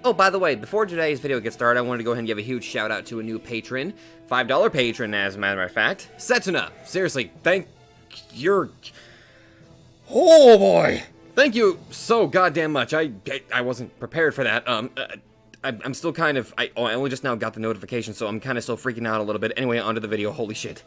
Oh, by the way, before today's video gets started, I wanted to go ahead and give a huge shout out to a new patron. $5 patron, as a matter of fact. Setsuna. Seriously, thank you. Oh boy. Thank you so goddamn much. I wasn't prepared for that. I'm still kind of, I only just now got the notification, so I'm kind of still freaking out a little bit. Anyway, onto the video. Holy shit.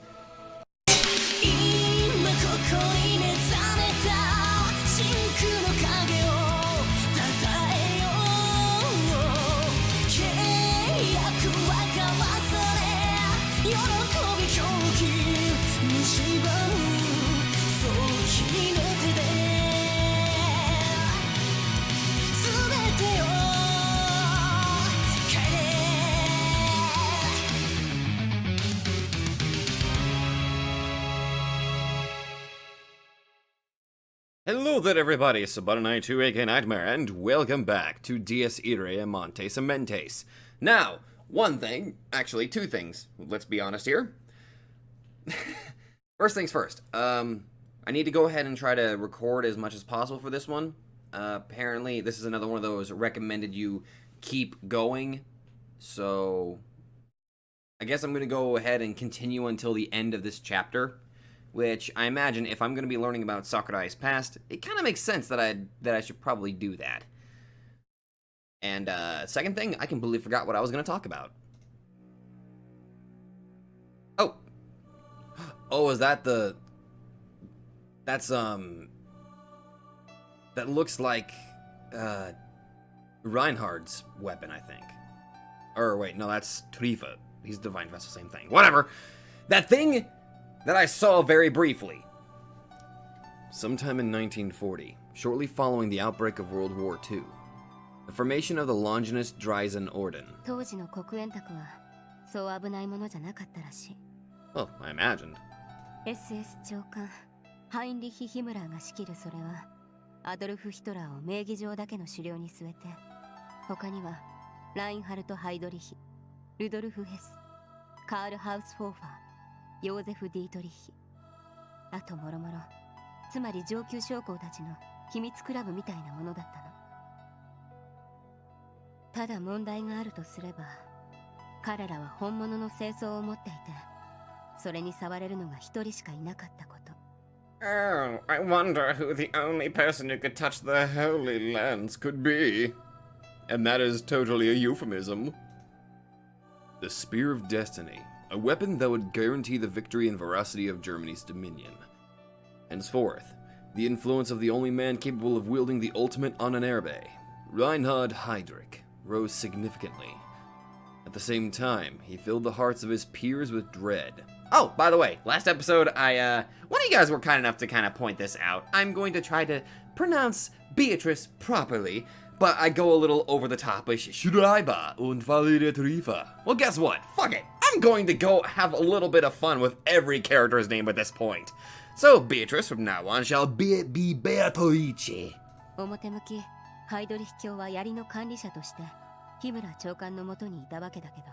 Hello there everybody, it's Setsuna aka Nightmare, and welcome back to Irae Amantes Amentes. Now, one thing, actually two things, let's be honest here. First things first, I need to go ahead and try to record as much as possible for this one. Apparently, this is another one of those recommended you keep going, so I guess I'm going to go ahead and continue until the end of this chapter. Which, I imagine, if I'm going to be learning about Sakurai's past, it kind of makes sense that I should probably do that. And, second thing, I completely forgot what I was going to talk about. Oh. Oh, is that the... That's, that looks like, Reinhardt's weapon, I think. Or, wait, no, that's Trifa. He's Divine Vessel, same thing. Whatever. That thing... that I saw very briefly. Sometime in 1940, shortly following the outbreak of World War II, the formation of the Longinus Dreisen Orden. Well, I imagined. SS 長官ハインリヒ・ヒムラーが仕切るそれはアドルフ・ヒトラーを名義上だけの狩猟に据えて、他にはラインハルト・ハイドリヒ、ルドルフ・ヘス、カール・ハウス・フォーファー、ヨーゼフ・ディートリッヒ、あともろもろ、つまり上級将校たちの秘密クラブみたいなものだったの。ただ問題があるとすれば、彼らは本物の清掃を持っていて、それに触れるのが一人しかいなかったこと。Oh, I wonder who the only person who could touch the Holy Lands could be. And that is totally a euphemism. The Spear of Destiny. A weapon that would guarantee the victory and veracity of Germany's dominion. Henceforth, the influence of the only man capable of wielding the ultimate on an Irae, Reinhard Heydrich, rose significantly. At the same time, he filled the hearts of his peers with dread. Oh, by the way, last episode, one of you guys were kind enough to kind of point this out. I'm going to try to pronounce Beatrice properly, but I go a little over the top with Schreiber und Valeria Trifa. Well, guess what? Fuck it. I'm going to go have a little bit of fun with every character's name at this point. So, Beatrice from now on shall be Beatrice. 表向き、ハイドリヒ卿は槍の管理者として、ヒムラー長官の元にいたわけだけど、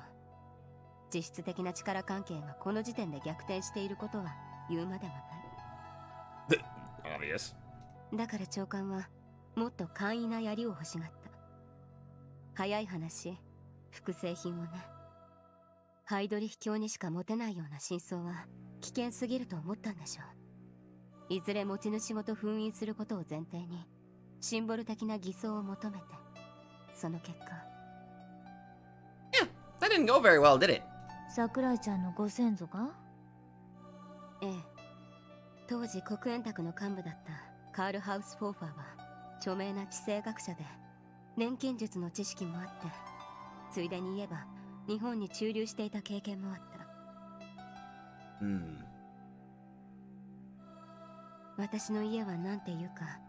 実質的な力関係がこの時点で逆転していることは言うまでもない。Obvious. だから長官は、もっと簡易な槍を欲しがった。早い話、複製品をね。ハイドリヒ卿にしか持てないような真相は危険すぎると思ったんでしょう。いずれ持ち主ごと封印することを前提に、シンボル的な偽装を求めて、その結果。Yeah, that didn't go very well, did it? 桜井ちゃんのご先祖が？ええ。当時国園宅の幹部だったカール・ハウス・フォーファーは、著名な地政学者で、錬金術の知識もあって、ついでに言えば、日本に駐留していた経験もあった。私の家はなんていうか、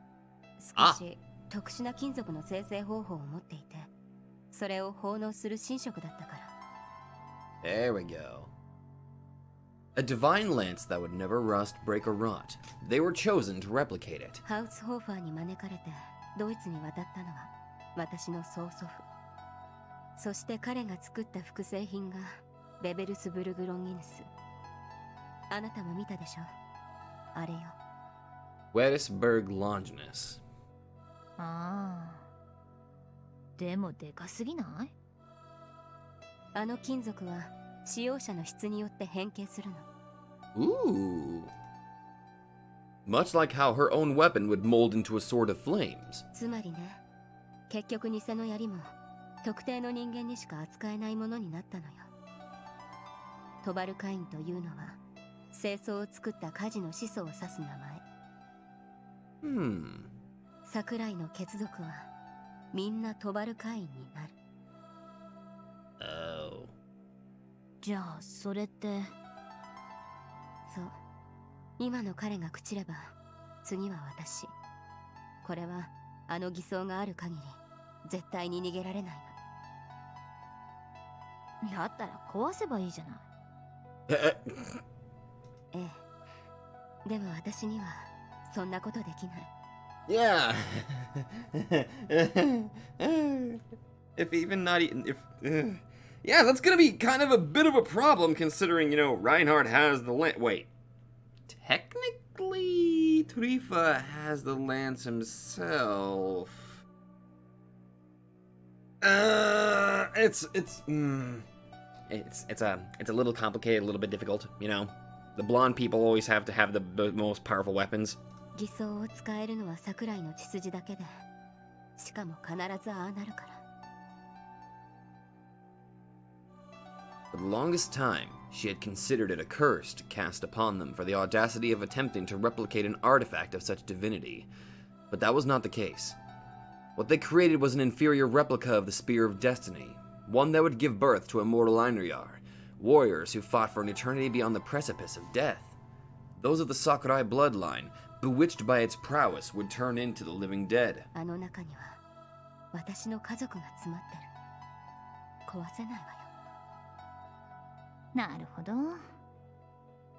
少し特殊な金属の生成方法を持っていて、それを奉納する神職だったから。There we go. A divine lance that would never rust, break, or rot. They were chosen to replicate it. ハウスホーファーに招かれてドイツに渡ったのは私の曽祖父。そして彼が作った複製品がベベルスブルグ・ロンギヌス。あなたも見たでしょ？あれよ。Wettisburg Longinus. ああ。でもでかすぎない？あの金属は使用者の質によって変形するの。 Ooh. Much like how her own weapon would mold into a sword of flames. つまりね、結局偽の槍も特定の人間にしか扱えないものになったのよ。トバルカインというのは清掃を作った火事の始祖を指す名前。桜井の血族はみんなトバルカインになる。Oh. じゃあそれって。そう、今の彼が朽ちれば次は私。これはあの偽装がある限り絶対に逃げられないの。だったら壊せばいいじゃない。ええ、でも私にはそんなことできない。Yeah. If even not if yeah, that's gonna be kind of a bit of a problem considering, Reinhardt has the lance. Wait. Technically, Trifa has the lance himself. It's a little complicated, a little bit difficult, The blonde people always have to have the most powerful weapons. 偽装を使えるのは桜井の血筋だけで、しかも必ずああなるから。For the longest time, she had considered it a curse to cast upon them for the audacity of attempting to replicate an artifact of such divinity. But that was not the case. What they created was an inferior replica of the Spear of Destiny, one that would give birth to immortal Einryar, warriors who fought for an eternity beyond the precipice of death. Those of the Sakurai bloodline, bewitched by its prowess, would turn into the living dead. あの中には私の家族が詰まってる。壊せないわよ。なるほど。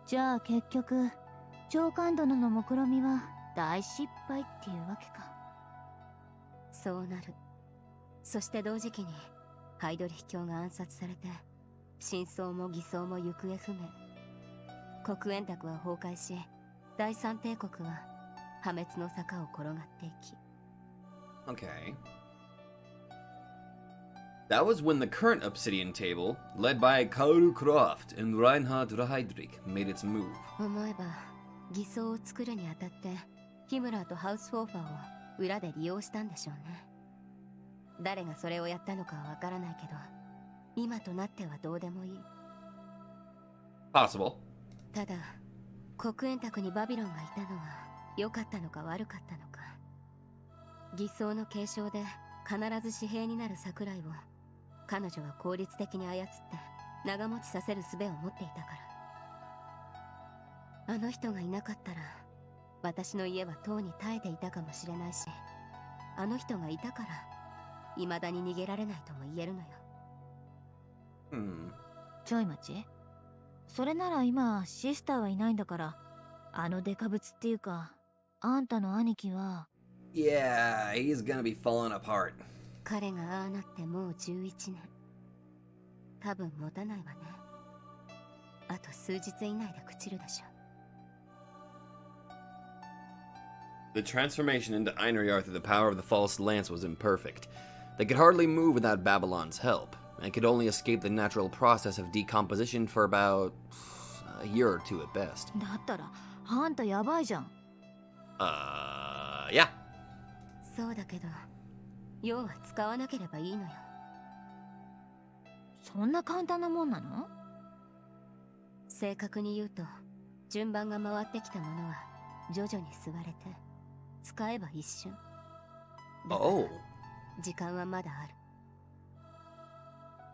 じゃあ結局長官殿の目論みは大失敗っていうわけか。そうなる。そして同時期にハイドリヒ教が暗殺されて、真相も偽装も行方不明。黒煙卓は崩壊し、第三帝国は破滅の坂を転がっていき。Okay. That was when the current Obsidian table, led by Kaoru Croft and Reinhard Heydrich, made its move. 思えば偽装を作るにあたってヒムラーとハウスフォーファーを裏で利用したんでしょうね。誰がそれをやったのかはわからないけど、今となってはどうでもいい。 Possible. ただ黒煙卓にバビロンがいたのは良かったのか悪かったのか。偽装の継承で必ず紙幣になる桜井を彼女は効率的に操って長持ちさせる術を持っていたから。あの人がいなかったら私の家はとうに耐えていたかもしれないし、あの人がいたから未だに逃げられないとも言えるのよ。ちょい待ち。それなら今シスターはいないんだから、あのデカブツっていうかあんたの兄貴は。 Yeah, he's gonna be falling apart. 彼がああなってもう11年。多分持たないわね。あと数日以内で朽ちるでしょ。The transformation into Einryar through the power of the false lance was imperfect. They could hardly move without Babylon's help, and could only escape the natural process of decomposition for about a year or two at best. だったらあんたやばいじゃん。Yeah. そうだけど、要は使わなければいいのよ。そんな簡単なもんなの？正確に言うと、順番が回ってきたものは徐々に吸われて、使えば一瞬。だから Oh. 時間はまだある。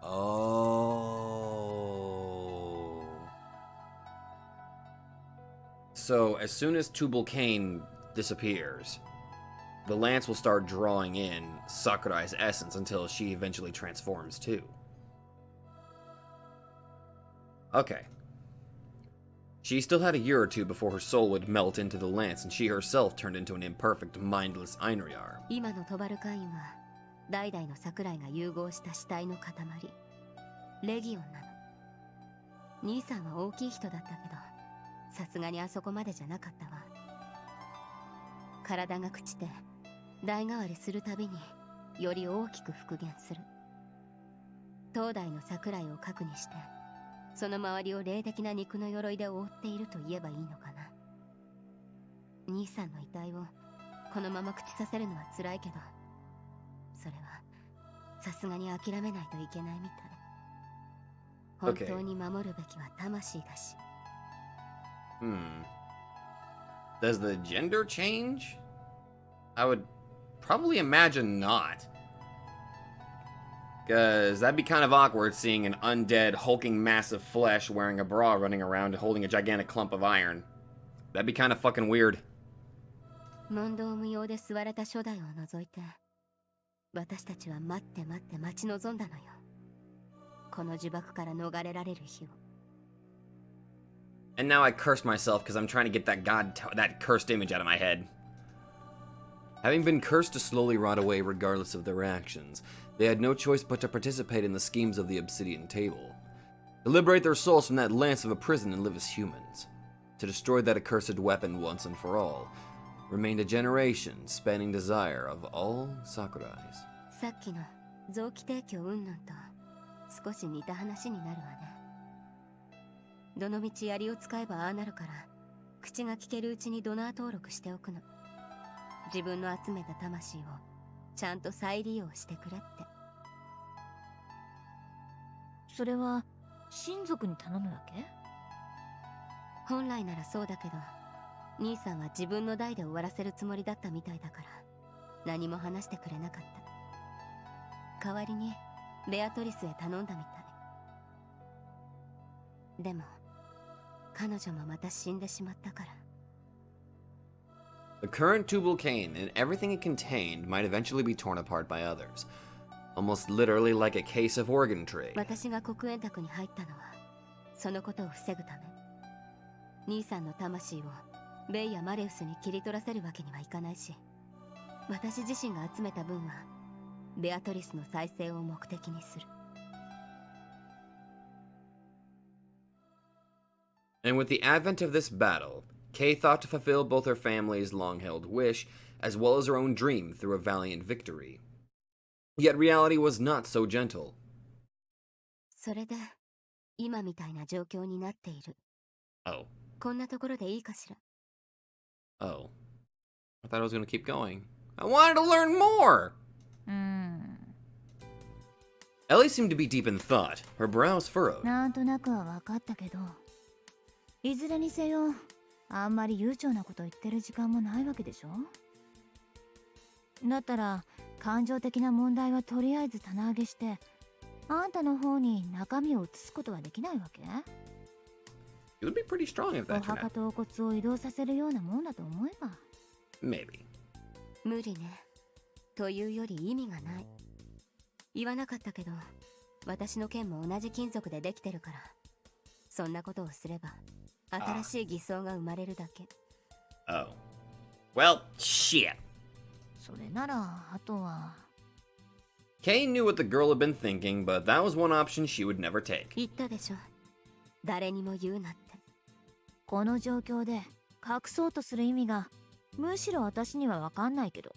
Oh. So, as soon as Tubal Cain disappears, the lance will start drawing in Sakurai's essence until she eventually transforms too. Okay. She still had a year or two before her soul would melt into the lance and she herself turned into an imperfect, mindless Einryar. 今のトバルカインは代々の桜井が融合した死体の塊、レギオンなの。兄さんは大きい人だったけど、さすがにあそこまでじゃなかったわ。体が朽ちて代替わりするたびにより大きく復元する。当代の桜井を核にして、その周りを霊的な肉の鎧で覆っていると言えばいいのかな。兄さんの遺体をこのまま朽ちさせるのは辛いけど、それはさすがに諦めないといけないみたい。本当に守るべきは魂だし。Does the gender change? I would probably imagine not. Because that'd be kind of awkward seeing an undead, hulking mass of flesh wearing a bra running around holding a gigantic clump of iron. That'd be kind of fucking weird. 問答無用で座れた初代を除いて、私たちは待って待って待ち望んだのよ。この呪縛から逃れられる日を。And now I curse myself because I'm trying to get that cursed image out of my head. Having been cursed to slowly rot away regardless of their actions, they had no choice but to participate in the schemes of the Obsidian Table. To liberate their souls from that lance of a prison and live as humans. To destroy that accursed weapon once and for all. Remained a generation spanning desire of all sakurais. さっきの臓器提供云々と少し似た話になるわね。どのみち槍を使えばああなるから、口が聞けるうちにドナー登録しておくの。自分の集めた魂をちゃんと再利用してくれって。それは親族に頼むわけ？本来ならそうだけど、兄さんは自分の代で終わらせるつもりだったみたいだから何も話してくれなかった。代わりにベアトリスへ頼んだみたい。でも彼女もまた死んでしまったから。The current tubal cane and everything it contained might eventually be torn apart by others. Almost literally like a case of organ trade. 私が黒煙卓に入ったのはそのことを防ぐため。兄さんの魂をベイやマレウスに切り取らせるわけにはいかないし、私自身が集めた分はベアトリスの再生を目的にする。And with the advent of this battle, Kay thought to fulfill both her family's long-held wish, as well as her own dream through a valiant victory. Yet reality was not so gentle. それで今みたいな状況になっている。Oh. こんなところでいいかしら。Oh. I thought I was going to keep going. I wanted to learn more! Ellie seemed to be deep in thought, her brows furrowed. なんとなくは分かったけど、いずれにせよあんまり悠長なこと言ってる時間もないわけでしょ。だったら感情的な問題はとりあえず棚上げして、あんたの方に中身を移すことはできないわけ？ It would be pretty strong if お that turned 墓 out. とお骨を移動させるようなもんだと思えば。 Maybe. 無理ね。というより意味がない。言わなかったけど、私の剣も同じ金属でできてるから、そんなことをすれば新しい偽装が生まれるだけ。Oh. Well, shit. それならあとは。 Kay knew what the girl had been thinking, but that was one option she would never take. 言ったでしょ。誰にも言うなって。この状況で隠そうとする意味がむしろ私には分かんないけど。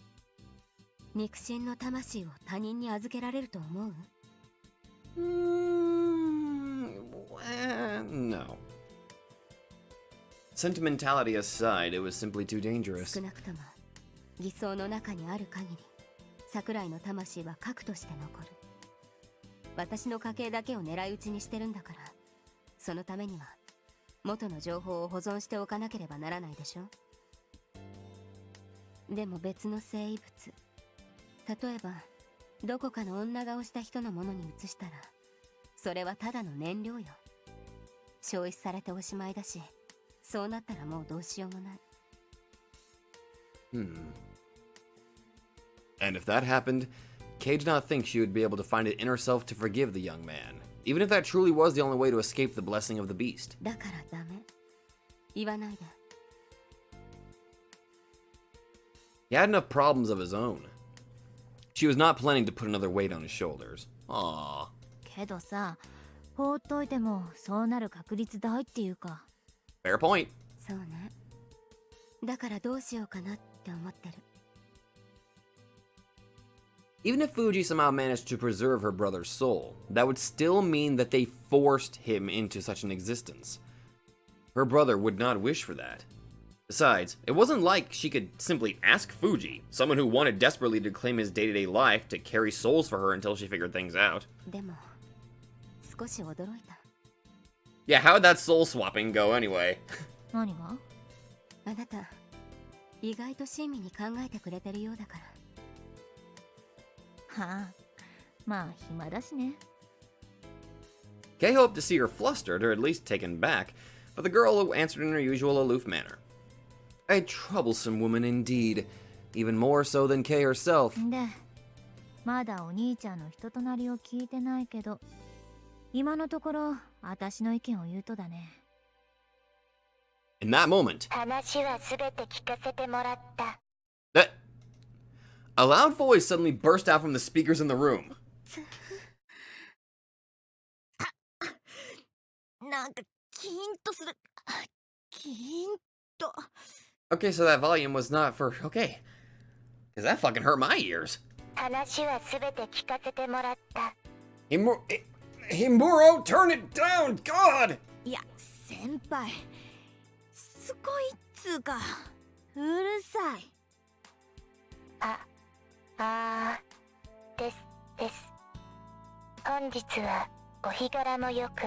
肉親の魂を他人に預けられると思う？ No. Sentimentality aside, it was simply too dangerous. 少なくとも偽装の中にある限り、桜井の魂は核として残る。私の家系だけを狙い撃ちにしてるんだから、そのためには元の情報を保存しておかなければならないでしょ。でも別の生物、例えばどこかの女顔した人のものに移したら、それはただの燃料よ。消費されておしまいだし、そうなったらもうどうしようもない。And if that happened, Kay did not think she would be able to find it in herself to forgive the young man, even if that truly was the only way to escape the blessing of the beast. だからダメ。言わないで。He had enough problems of his own. She was not planning to put another weight on his shoulders. Aww. けどさ、放っといてもそうなる確率大っていうか。 Fair point. そうね。だからどうしようかなって思ってる。Even if Fuji somehow managed to preserve her brother's soul, that would still mean that they forced him into such an existence. Her brother would not wish for that. Besides, it wasn't like she could simply ask Fuji, someone who wanted desperately to claim his day-to-day life, to carry souls for her until she figured things out. でも少し驚いた。 Yeah, how'd that soul swapping go anyway? 何が？あなた意外と親身に考えてくれてるようだから。はあ、まあ暇だしね。Kay hoped to see her flustered, or at least taken back, but the girl answered in her usual aloof manner. A troublesome woman indeed, even more so than Kay herself. で、まだお兄ちゃんの人となりを聞いてないけど、今のところ私の意見を言うとだね。In that moment, 話はすべて聞かせてもらった。 a loud voice suddenly burst out from the speakers in the room. なんかキーンとする。キーンと。 Okay, so that volume was not for... Okay. Because that fucking hurt my ears. 話はすべて聞かせてもらった。 Himuro, turn it down! God! いや、先輩。すごいっつうか、うるさい。です。本日はお日柄もよく。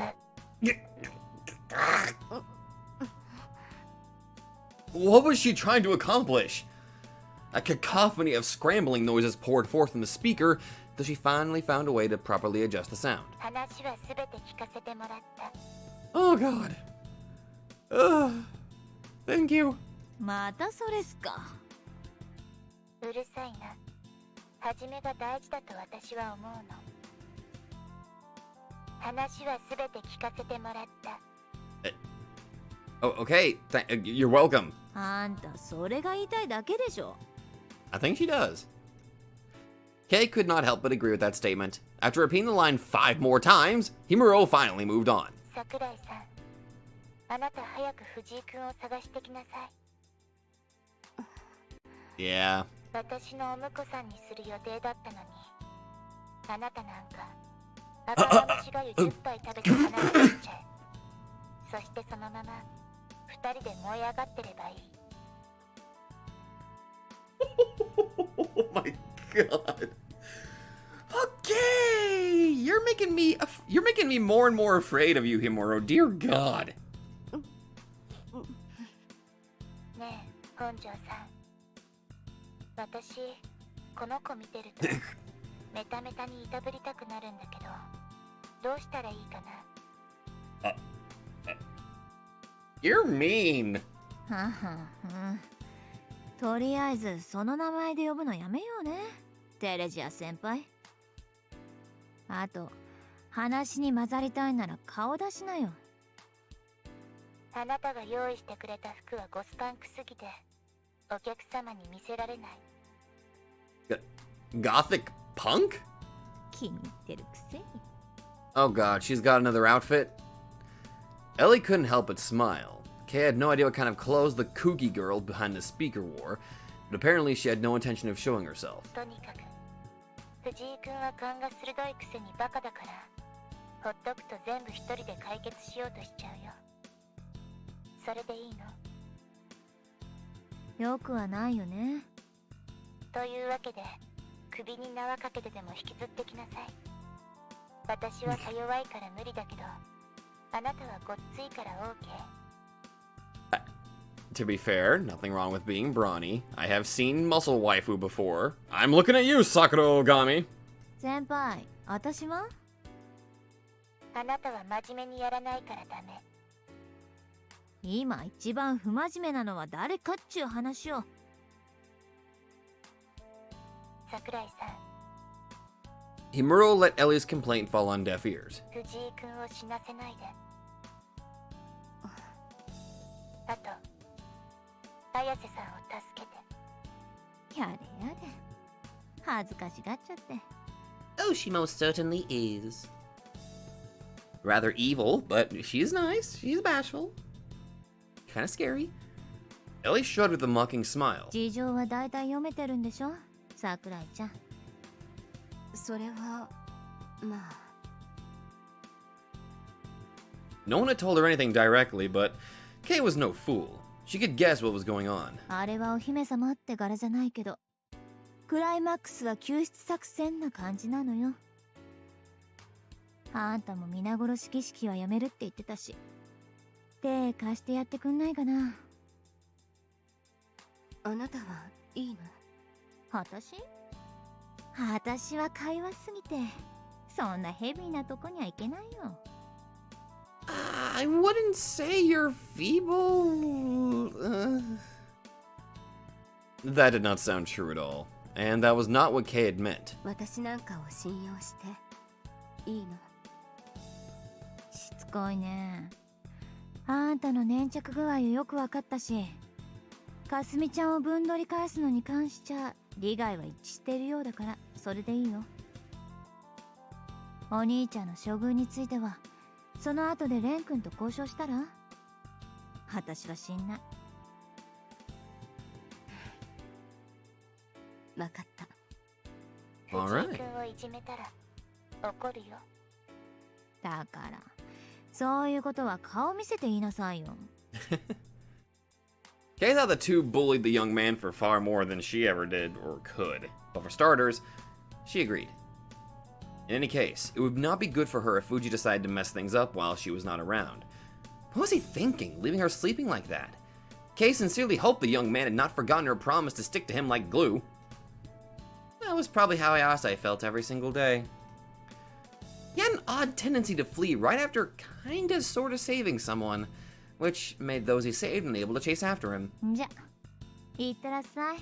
What was she trying to accomplish? A cacophony of scrambling noises poured forth from the speaker, till she finally found a way to properly adjust the sound. 話はすべて聞かせてもらった。 Oh god. Thank you. またそれっすか。うるさいな。はじめが大事だと私は思うの。話はすべて聞かせてもらった。 Oh, okay. You're welcome. あんたそれが言いたいだけでしょ。 I think she does. Kay could not help but agree with that statement. After repeating the line 5 more times, Himuro finally moved on. 桜井さん、あなた早く藤井君を探してきなさい。 Yeah. 私のお婿さんにする予定だったのに、あなたなんか油虫がゆ10杯食べて離れてっちゃえ。そしてそのまま2人で燃え上がってればいい。 Oh my god. Okay, you're making me more and more afraid of you, Himuro. Dear God. ねえ、本庄さん。私、この子見てるとメタメタにいたぶりたくなるんだけど、どうしたらいいかな。You're mean. ははは。とりあえずその名前で呼ぶのやめようね。テレジア先輩。あと、話に混ざりたいなら顔出しなよ。あなたが用意してくれた服はゴスパンクすぎて、お客様に見せられない。Gothic punk? 気に入ってるくせに。 Oh god, she's got another outfit? Ellie couldn't help but smile. Kay had no idea what kind of clothes the kooky girl behind the speaker wore, but apparently she had no intention of showing herself. とにかく、藤井君は勘が鋭いくせにバカだから、ほっとくと全部一人で解決しようとしちゃうよ。それでいいの？よくはないよね。というわけで、首に縄かけてでも引きずってきなさい。私はか弱いから無理だけど、あなたはごっついから OK。 To be fair, nothing wrong with being brawny. I have seen muscle waifu before. I'm looking at you, Sakura Ogami. 先輩、私は？あなたは真面目にやらないからダメ。今一番不真面目なのは誰かっちゅう話を。桜井さん、 Himuro let Ellie's complaint fall on deaf ears. 藤井君を死なせないで。あと、綾瀬さんを助けて。やれやれ。恥ずかしがっちゃって。Oh, she most certainly is. Rather evil, but she's nice. She's bashful. Kinda scary. Ellie shrugged with a mocking smile. 事情はだいたい読めてるんでしょ、桜井ちゃん。それはまあ No one had told her anything directly, but Kay was no fool. She could guess what was going on. あれはお姫様って柄じゃないけど、クライマックスは救出作戦な感じなのよ。あんたも皆殺し儀式はやめるって言ってたし、手貸してやってくんないかな。あなたはいいの？私は会話すぎて、そんなヘビーなとこには行けないよ。I wouldn't say you're feeble. That did not sound true at all, and that was not what Kay had meant. 私なんかを信用していいの？しつこいね。あんたの粘着具合よくわかったし、かすみちゃんをぶんどり返すのに関しちゃ利害は一致しているようだから、それでいいよ。お兄ちゃんの処遇についてはその後でレン君と交渉したら？私は知んない。わかった。Alright. 藤井君をいじめたら怒るよ。だからそういうことは顔見せて言いなさいよ。Kay thought the two bullied the young man for far more than she ever did or could. But for starters, she agreed. In any case, it would not be good for her if Fuji decided to mess things up while she was not around. What was he thinking, leaving her sleeping like that? Kay sincerely hoped the young man had not forgotten her promise to stick to him like glue. That was probably how I felt every single day. He had an odd tendency to flee right after kinda sorta saving someone, which made those he saved unable to chase after him. じゃ、いってらっしゃい。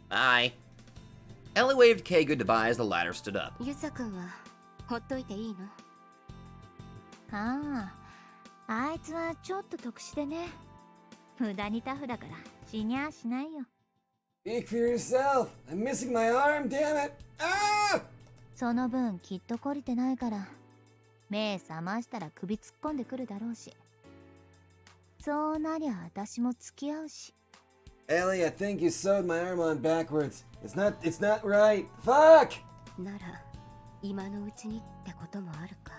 Bye. Ellie waved Kay goodbye as the latter stood up. ユサ君はほっといていいの？ああ、あいつはちょっと特殊でね。無駄にタフだから死にゃしないよ。 Speak for yourself. I'm missing my arm, damn it. Ah! その分きっと懲りてないから、目覚ましたら首突っ込んでくるだろうし。そうなりゃ私も付き合うし。 Ellie, I think you sewed my arm on backwards. It's not right. Fuck! なら今のうちにってこともあるか。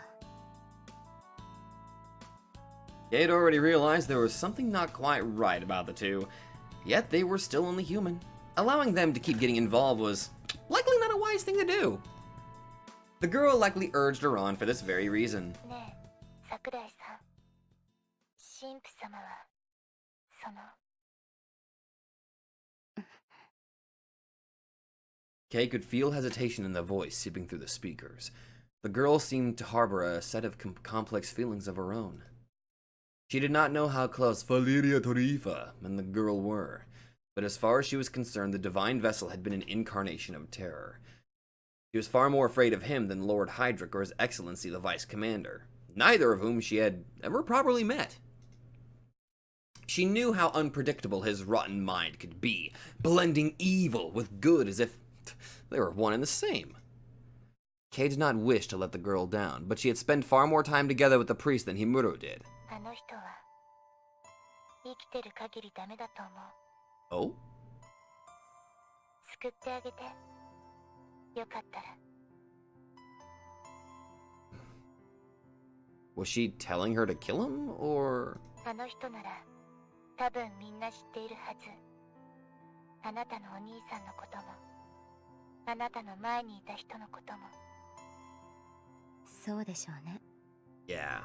Kay had already realized there was something not quite right about the two, yet they were still only human. Allowing them to keep getting involved was likely not a wise thing to do. The girl likely urged her on for this very reason. ねえ、桜井さん。神父様は、その。Kay could feel hesitation in the voice seeping through the speakers. The girl seemed to harbor a set of complex feelings of her own. She did not know how close Valeria Torifa and the girl were, but as far as she was concerned, the divine vessel had been an incarnation of terror. She was far more afraid of him than Lord Hydric or His Excellency the Vice Commander, neither of whom she had ever properly met. She knew how unpredictable his rotten mind could be, blending evil with good as if they were one and the same. Kay did not wish to let the girl down, but she had spent far more time together with the priest than Himuro did. あの人は生きてる限りダメだと思う。 Oh? 救ってあげて。よかったら。 Was she telling her to kill him, or...? あの人なら多分みんな知っているはず。あなたのお兄さんのことも、あなたの前にいた人のことも。そうでしょうね。 Yeah.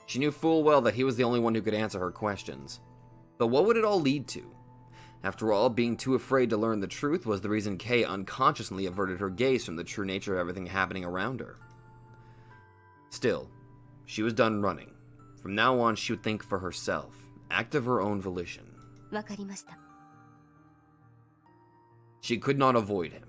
She knew full well that he was the only one who could answer her questions. But what would it all lead to? After all, being too afraid to learn the truth was the reason Kay unconsciously averted her gaze from the true nature of everything happening around her. Still, she was done running. From now on, she would think for herself, act of her own volition. わかりました。 She could not avoid him.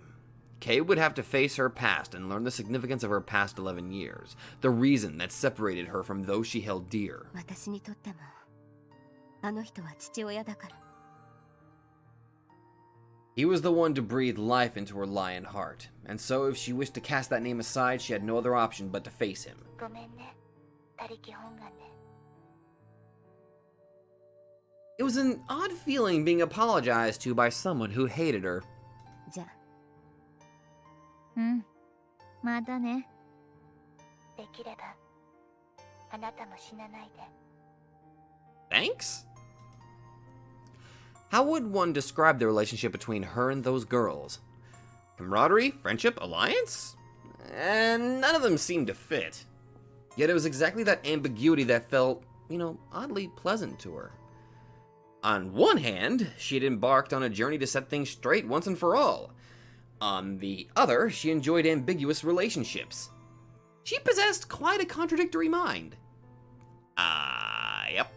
Kay would have to face her past and learn the significance of her past 11 years, the reason that separated her from those she held dear. 私にとってもあの人は父親だから。 He was the one to breathe life into her lion heart, and so if she wished to cast that name aside, she had no other option but to face him. ごめんね。他力本願で。 It was an odd feeling being apologized to by someone who hated her. じゃあうん。またね。できればあなたも死なないで。 Thanks? How would one describe the relationship between her and those girls? Camaraderie? Friendship? Alliance? And none of them seemed to fit. Yet it was exactly that ambiguity that felt, oddly pleasant to her. On one hand, she had embarked on a journey to set things straight once and for all. On the other, she enjoyed ambiguous relationships. She possessed quite a contradictory mind. Yep.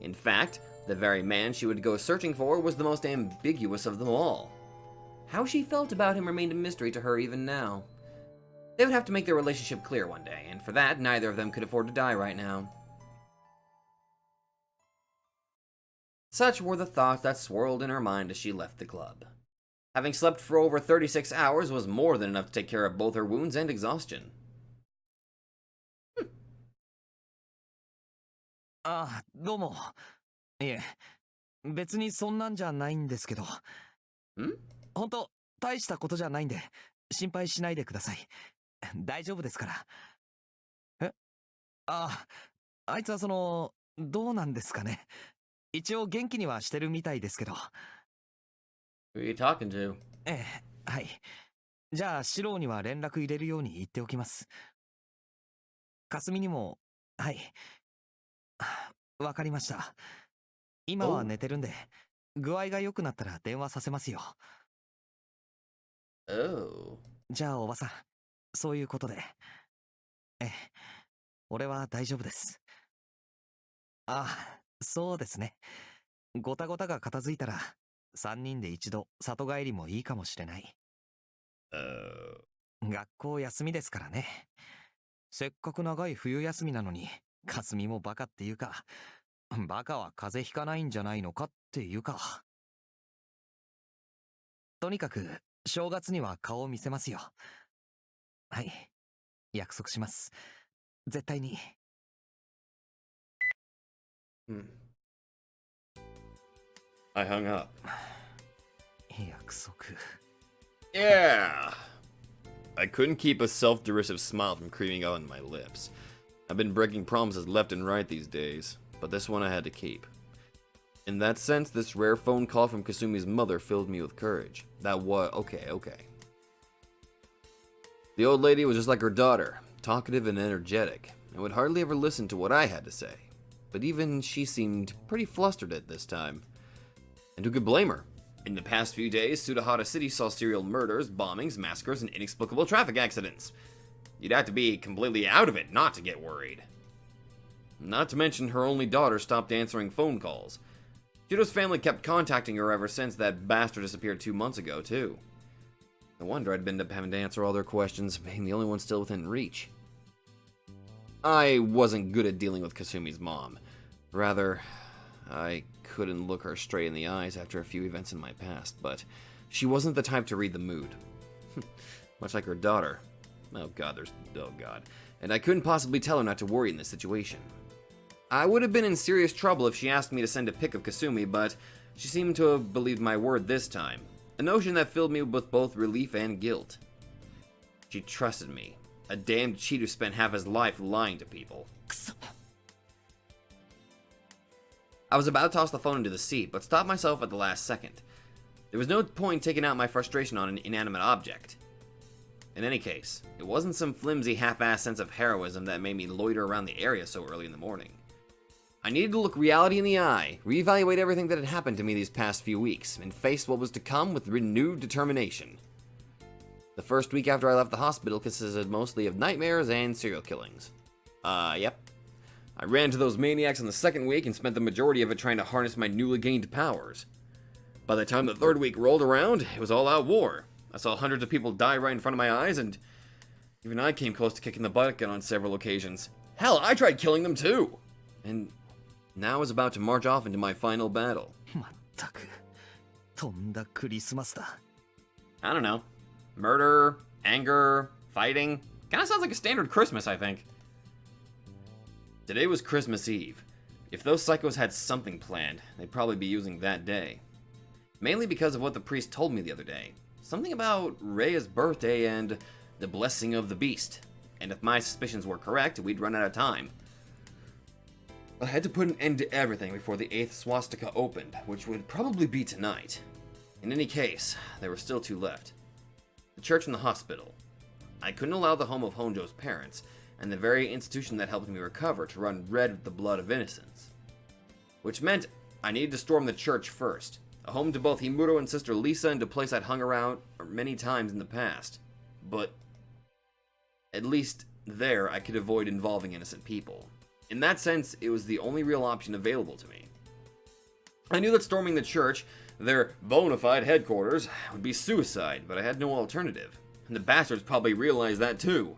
In fact, the very man she would go searching for was the most ambiguous of them all. How she felt about him remained a mystery to her even now. They would have to make their relationship clear one day, and for that, neither of them could afford to die right now. Such were the thoughts that swirled in her mind as she left the club. Having slept for over 36 hours was more than enough to take care of both her wounds and exhaustion. ああ、どうも。いえ、別にそんなんじゃないんですけど。ほんと、大したことじゃないんで、心配しないでください。大丈夫ですから。え？ああ、あいつはどうなんですかね。一応元気にはしてるみたいですけど。Who are you talking to? ええ、はい。じゃあ、シローには連絡入れるように言っておきます。かすみにも、はい。わかりました。今は寝てるんで、具合が良くなったら電話させますよ。Oh. じゃあおばさん、そういうことで。ええ、俺は大丈夫です。ああ、そうですね。ごたごたが片付いたら、3人で一度里帰りもいいかもしれない。学校休みですからね。せっかく長い冬休みなのに、かすみもバカっていうか、バカは風邪ひかないんじゃないのかっていうか。とにかく、正月には顔を見せますよ。はい。約束します。絶対に。I hung up. 約束。Yeah! I couldn't keep a self-derisive smile from creeping out on my lips. I've been breaking promises left and right these days, but this one I had to keep. In that sense, this rare phone call from Kasumi's mother filled me with courage. That was... okay. The old lady was just like her daughter, talkative and energetic, and would hardly ever listen to what I had to say. But even she seemed pretty flustered at this time. And who could blame her? In the past few days, Sudahara City saw serial murders, bombings, massacres, and inexplicable traffic accidents. You'd have to be completely out of it not to get worried. Not to mention her only daughter stopped answering phone calls. Judo's family kept contacting her ever since that bastard disappeared 2 months ago, too. No wonder I'd end up having to answer all their questions, being the only one still within reach. I wasn't good at dealing with Kasumi's mom. Rather, I couldn't look her straight in the eyes after a few events in my past, but she wasn't the type to read the mood. Much like her daughter. Oh god. And I couldn't possibly tell her not to worry in this situation. I would have been in serious trouble if she asked me to send a pic of Kasumi, but she seemed to have believed my word this time. A notion that filled me with both relief and guilt. She trusted me. A damned cheat who spent half his life lying to people. I was about to toss the phone into the seat, but stopped myself at the last second. There was no point taking out my frustration on an inanimate object. In any case, it wasn't some flimsy half-assed sense of heroism that made me loiter around the area so early in the morning. I needed to look reality in the eye, reevaluate everything that had happened to me these past few weeks, and face what was to come with renewed determination. The first week after I left the hospital consisted mostly of nightmares and serial killings. Yep. I ran into those maniacs in the second week and spent the majority of it trying to harness my newly gained powers. By the time the third week rolled around, it was all out war. I saw hundreds of people die right in front of my eyes, and even I came close to kicking the bucket on several occasions. Hell, I tried killing them too! And now I was about to march off into my final battle. I don't know. Murder, anger, fighting. Kinda sounds like a standard Christmas, I think. Today was Christmas Eve. If those psychos had something planned, they'd probably be using that day. Mainly because of what the priest told me the other day. Something about Rhea's birthday and the blessing of the beast. And if my suspicions were correct, we'd run out of time. I had to put an end to everything before the 8th swastika opened, which would probably be tonight. In any case, there were still 2 left. The church and the hospital. I couldn't allow the home of Honjo's parents, and the very institution that helped me recover, to run red with the blood of innocents. Which meant I needed to storm the church first, a home to both Himuro and sister Lisa, and a place I'd hung around many times in the past. But at least there I could avoid involving innocent people. In that sense, it was the only real option available to me. I knew that storming the church, their bona fide headquarters, would be suicide, but I had no alternative. And the bastards probably realized that too.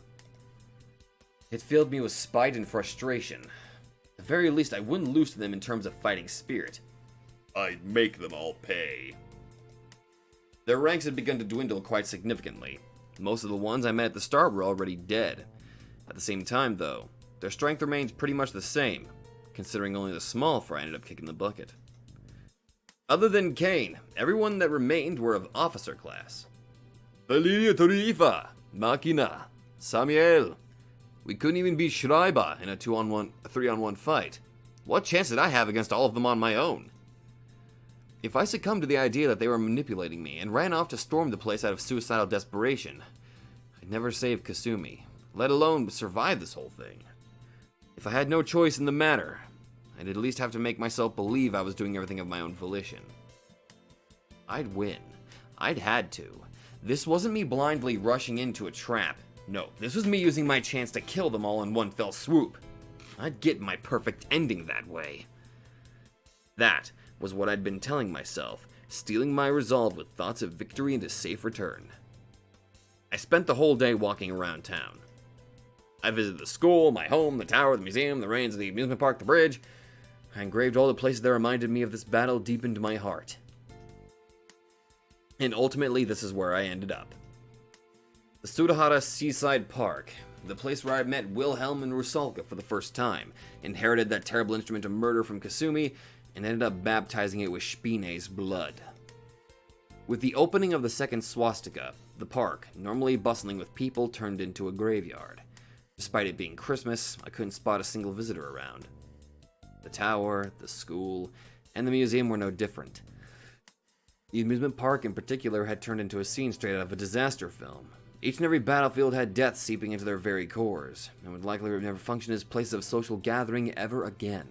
It filled me with spite and frustration. At the very least, I wouldn't lose to them in terms of fighting spirit. I'd make them all pay. Their ranks had begun to dwindle quite significantly. Most of the ones I met at the start were already dead. At the same time, though, their strength remains pretty much the same, considering only the small fry ended up kicking the bucket. Other than Kane, everyone that remained were of officer class. Valeria Torifa, Makina, Samuel. We couldn't even beat Schreiber in a 3-on-1 fight. What chance did I have against all of them on my own? If I succumbed to the idea that they were manipulating me and ran off to storm the place out of suicidal desperation, I'd never save Kasumi, let alone survive this whole thing. If I had no choice in the matter, I'd at least have to make myself believe I was doing everything of my own volition. I'd win. I'd had to. This wasn't me blindly rushing into a trap. No, this was me using my chance to kill them all in one fell swoop. I'd get my perfect ending that way. That was what I'd been telling myself, steeling my resolve with thoughts of victory and a safe return. I spent the whole day walking around town. I visited the school, my home, the tower, the museum, the ruins of the amusement park, the bridge. I engraved all the places that reminded me of this battle deep into my heart. And ultimately, this is where I ended up. The Sudahara Seaside Park, the place where I met Wilhelm and Rusalka for the first time, inherited that terrible instrument of murder from Kasumi, and ended up baptizing it with Spine's blood. With the opening of the second swastika, the park, normally bustling with people, turned into a graveyard. Despite it being Christmas, I couldn't spot a single visitor around. The tower, the school, and the museum were no different. The amusement park in particular had turned into a scene straight out of a disaster film. Each and every battlefield had death seeping into their very cores, and would likely never function as places of social gathering ever again.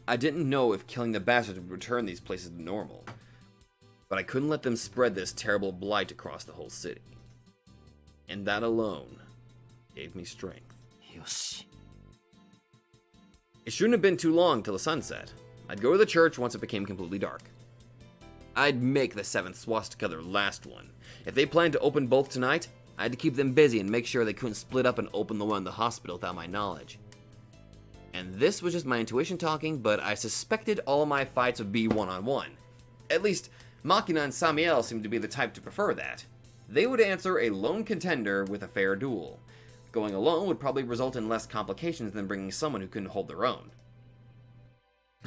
I didn't know if killing the bastards would return these places to normal, but I couldn't let them spread this terrible blight across the whole city. And that alone gave me strength. Yoshi. It shouldn't have been too long till the sunset. I'd go to the church once it became completely dark. I'd make the 7th swastika their last one. If they planned to open both tonight, I had to keep them busy and make sure they couldn't split up and open the one in the hospital without my knowledge. And this was just my intuition talking, but I suspected all of my fights would be one-on-one. At least, Makina and Samiel seemed to be the type to prefer that. They would answer a lone contender with a fair duel. Going alone would probably result in less complications than bringing someone who couldn't hold their own.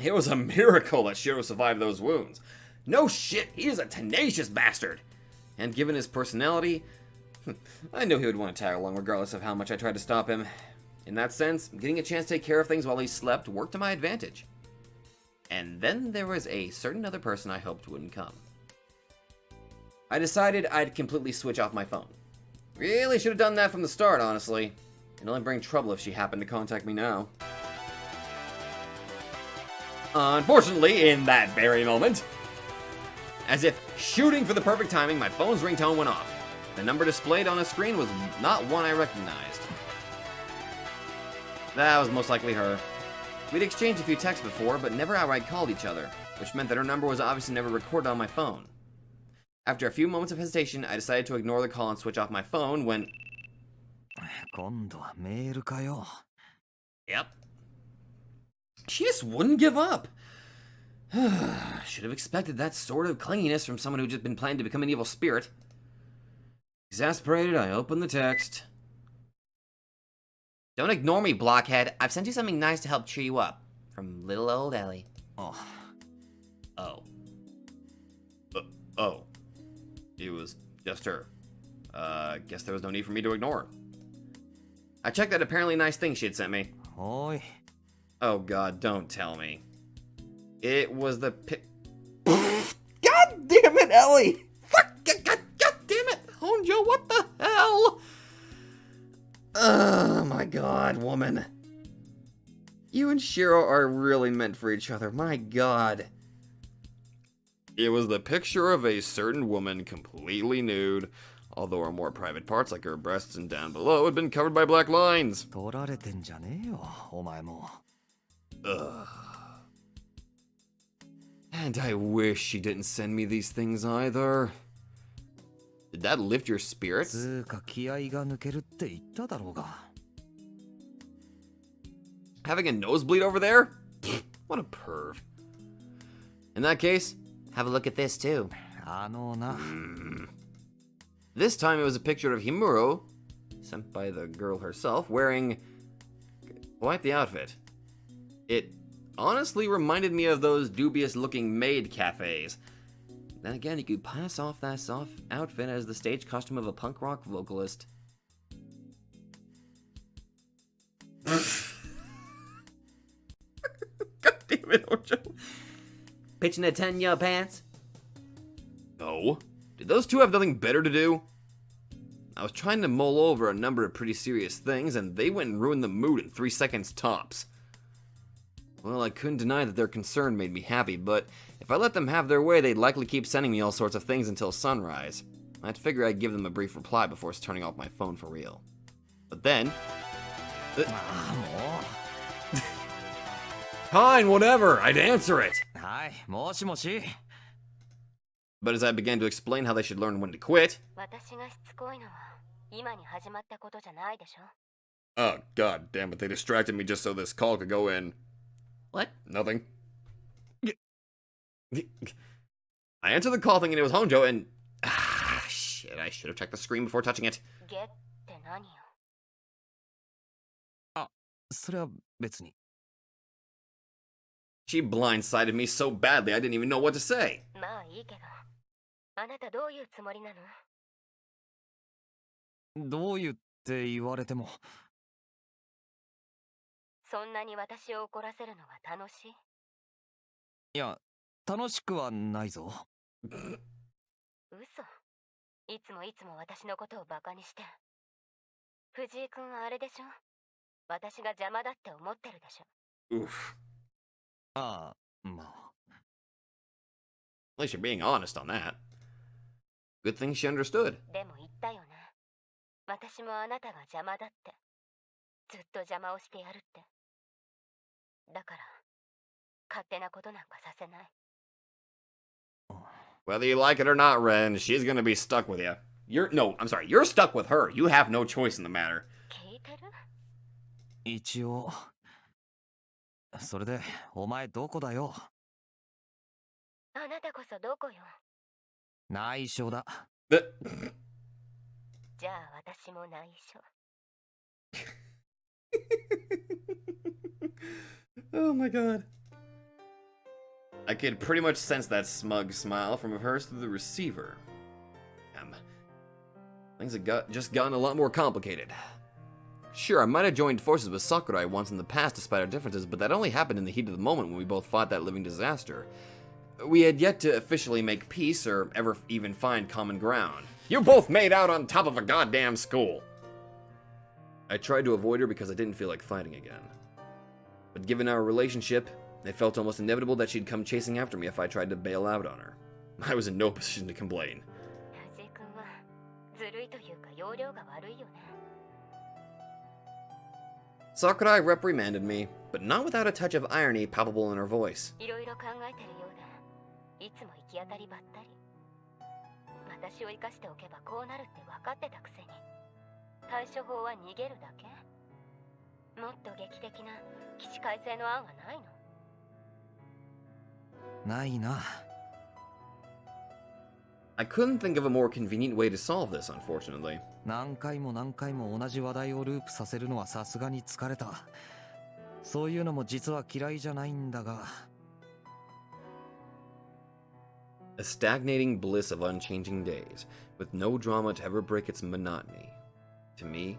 It was a miracle that Shiro survived those wounds. No shit, he is a tenacious bastard! And given his personality, I knew he would want to tag along regardless of how much I tried to stop him. In that sense, getting a chance to take care of things while he slept worked to my advantage. And then there was a certain other person I hoped wouldn't come. I decided I'd completely switch off my phone. Really should have done that from the start, honestly. It'd only bring trouble if she happened to contact me now. Unfortunately, in that very moment, as if shooting for the perfect timing, my phone's ringtone went off. The number displayed on the screen was not one I recognized. That was most likely her. We'd exchanged a few texts before, but never outright called each other, which meant that her number was obviously never recorded on my phone. After a few moments of hesitation, I decided to ignore the call and switch off my phone when... 今度はメールかよ。 Yep. She just wouldn't give up. Should have expected that sort of clinginess from someone who'd just been planning to become an evil spirit. Exasperated, I opened the text. Don't ignore me, blockhead. I've sent you something nice to help cheer you up. From little old Ellie. Oh. Oh. Oh. It was just her. Guess there was no need for me to ignore her. I checked that apparently nice thing she had sent me. Oi. Oh god, don't tell me. It was the God damn it, Ellie! Fuck! God damn it! Honjo, what the hell? Oh my god, woman. You and Shiro are really meant for each other, my god. It was the picture of a certain woman completely nude, although her more private parts like her breasts and down below had been covered by black lines. 取られてんじゃねえよ、お前も。Ugh. And I wish she didn't send me these things either. Did that lift your spirits? つーか気合が抜けるって言っただろうが。Having a nosebleed over there? What a perv. In that case, have a look at this too. あのな。This time it was a picture of Himuro, sent by the girl herself, wearing quite the outfit. It honestly reminded me of those dubious-looking maid cafes. Then again, you could pass off that soft outfit as the stage costume of a punk rock vocalist. God damn it, Ocho. Pitching a 10 your pants? No. Did those two have nothing better to do? I was trying to mull over a number of pretty serious things, and they went and ruined the mood in 3 seconds tops. Well, I couldn't deny that their concern made me happy, but if I let them have their way, they'd likely keep sending me all sorts of things until sunrise. I'd figure I'd give them a brief reply before turning off my phone for real. But then... Fine, whatever, I'd answer it! はい、もしもし。But as I began to explain how they should learn when to quit... 私がしつこいのは今に始まったことじゃないでしょ。 Oh, god damn it, they distracted me just so this call could go in. What? Nothing. I answered the call thinking it was Honjo and... Ah, shit, I should have checked the screen before touching it. ゲって何よ。あ、それは別に。She blindsided me so badly I didn't even know what to say. まあいいけど、あなたどういうつもりなの？どう言って言われても。そんなに私を怒らせるのが楽しい？いや、楽しくはないぞ。嘘。いつも私のことをバカにして。藤井君はあれでしょ？私が邪魔だって思ってるでしょ。Oof. ああ、まあ。At least you're being honest on that. Good thing she understood. でも言ったよね。私もあなたが邪魔だって。ずっと邪魔をしてやるって。だから、勝手なことなんかさせない。Whether you like it or not, Ren, she's gonna be stuck with you. You're stuck with her. You have no choice in the matter. 聞いてる？一応。それで、お前どこだよ？あなたこそどこよ？内緒だ。じゃあ私も内緒。Oh my god. I could pretty much sense that smug smile from hers through the receiver. Things have just gotten a lot more complicated. Sure, I might have joined forces with Sakurai once in the past despite our differences, but that only happened in the heat of the moment when we both fought that living disaster. We had yet to officially make peace or ever even find common ground. You both made out on top of a goddamn school! I tried to avoid her because I didn't feel like fighting again. But given our relationship, it felt almost inevitable that she'd come chasing after me if I tried to bail out on her. I was in no position to complain. 藤井君はずるいというか容量が悪いよね。Sakurai reprimanded me, but not without a touch of irony palpable in her voice. いろいろ考えてるようで、いつも行き当たりばったり。私を生かしておけばこうなるって分かってたくせに。対処法は逃げるだけ？もっと劇的な起死回生の案はないの？ないな。I couldn't think of a more convenient way to solve this, unfortunately. 何回も同じ話題をループさせるのはさすがに疲れた。そういうのも実は嫌いじゃないんだが。A stagnating bliss of unchanging days, with no drama to ever break its monotony. To me,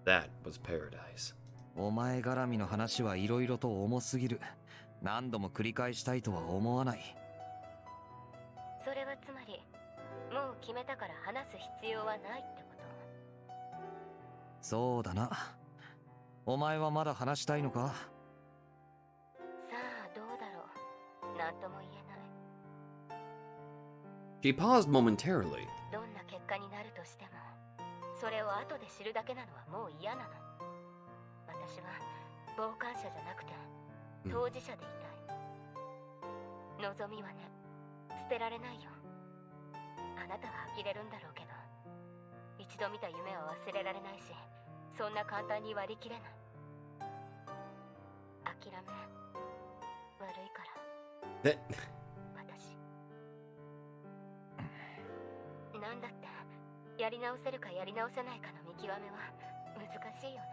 that was paradise. お前絡みの話はいろいろと重すぎる。何度も繰り返したいとは思わない。それはつまり、もう決めたから話す必要はないってこと？そうだな。お前はまだ話したいのか？さあ、どうだろう。なんとも言えない。She paused momentarily. どんな結果になるとしても、それを後で知るだけなのはもう嫌なの。私は傍観者じゃなくて当事者でいたい。望みはね、捨てられないよ。あなたは呆れるんだろうけど、一度見た夢は忘れられないし、そんな簡単に割り切れない。諦め悪いから。え？私なんだってやり直せるかやり直せないかの見極めは難しいよね。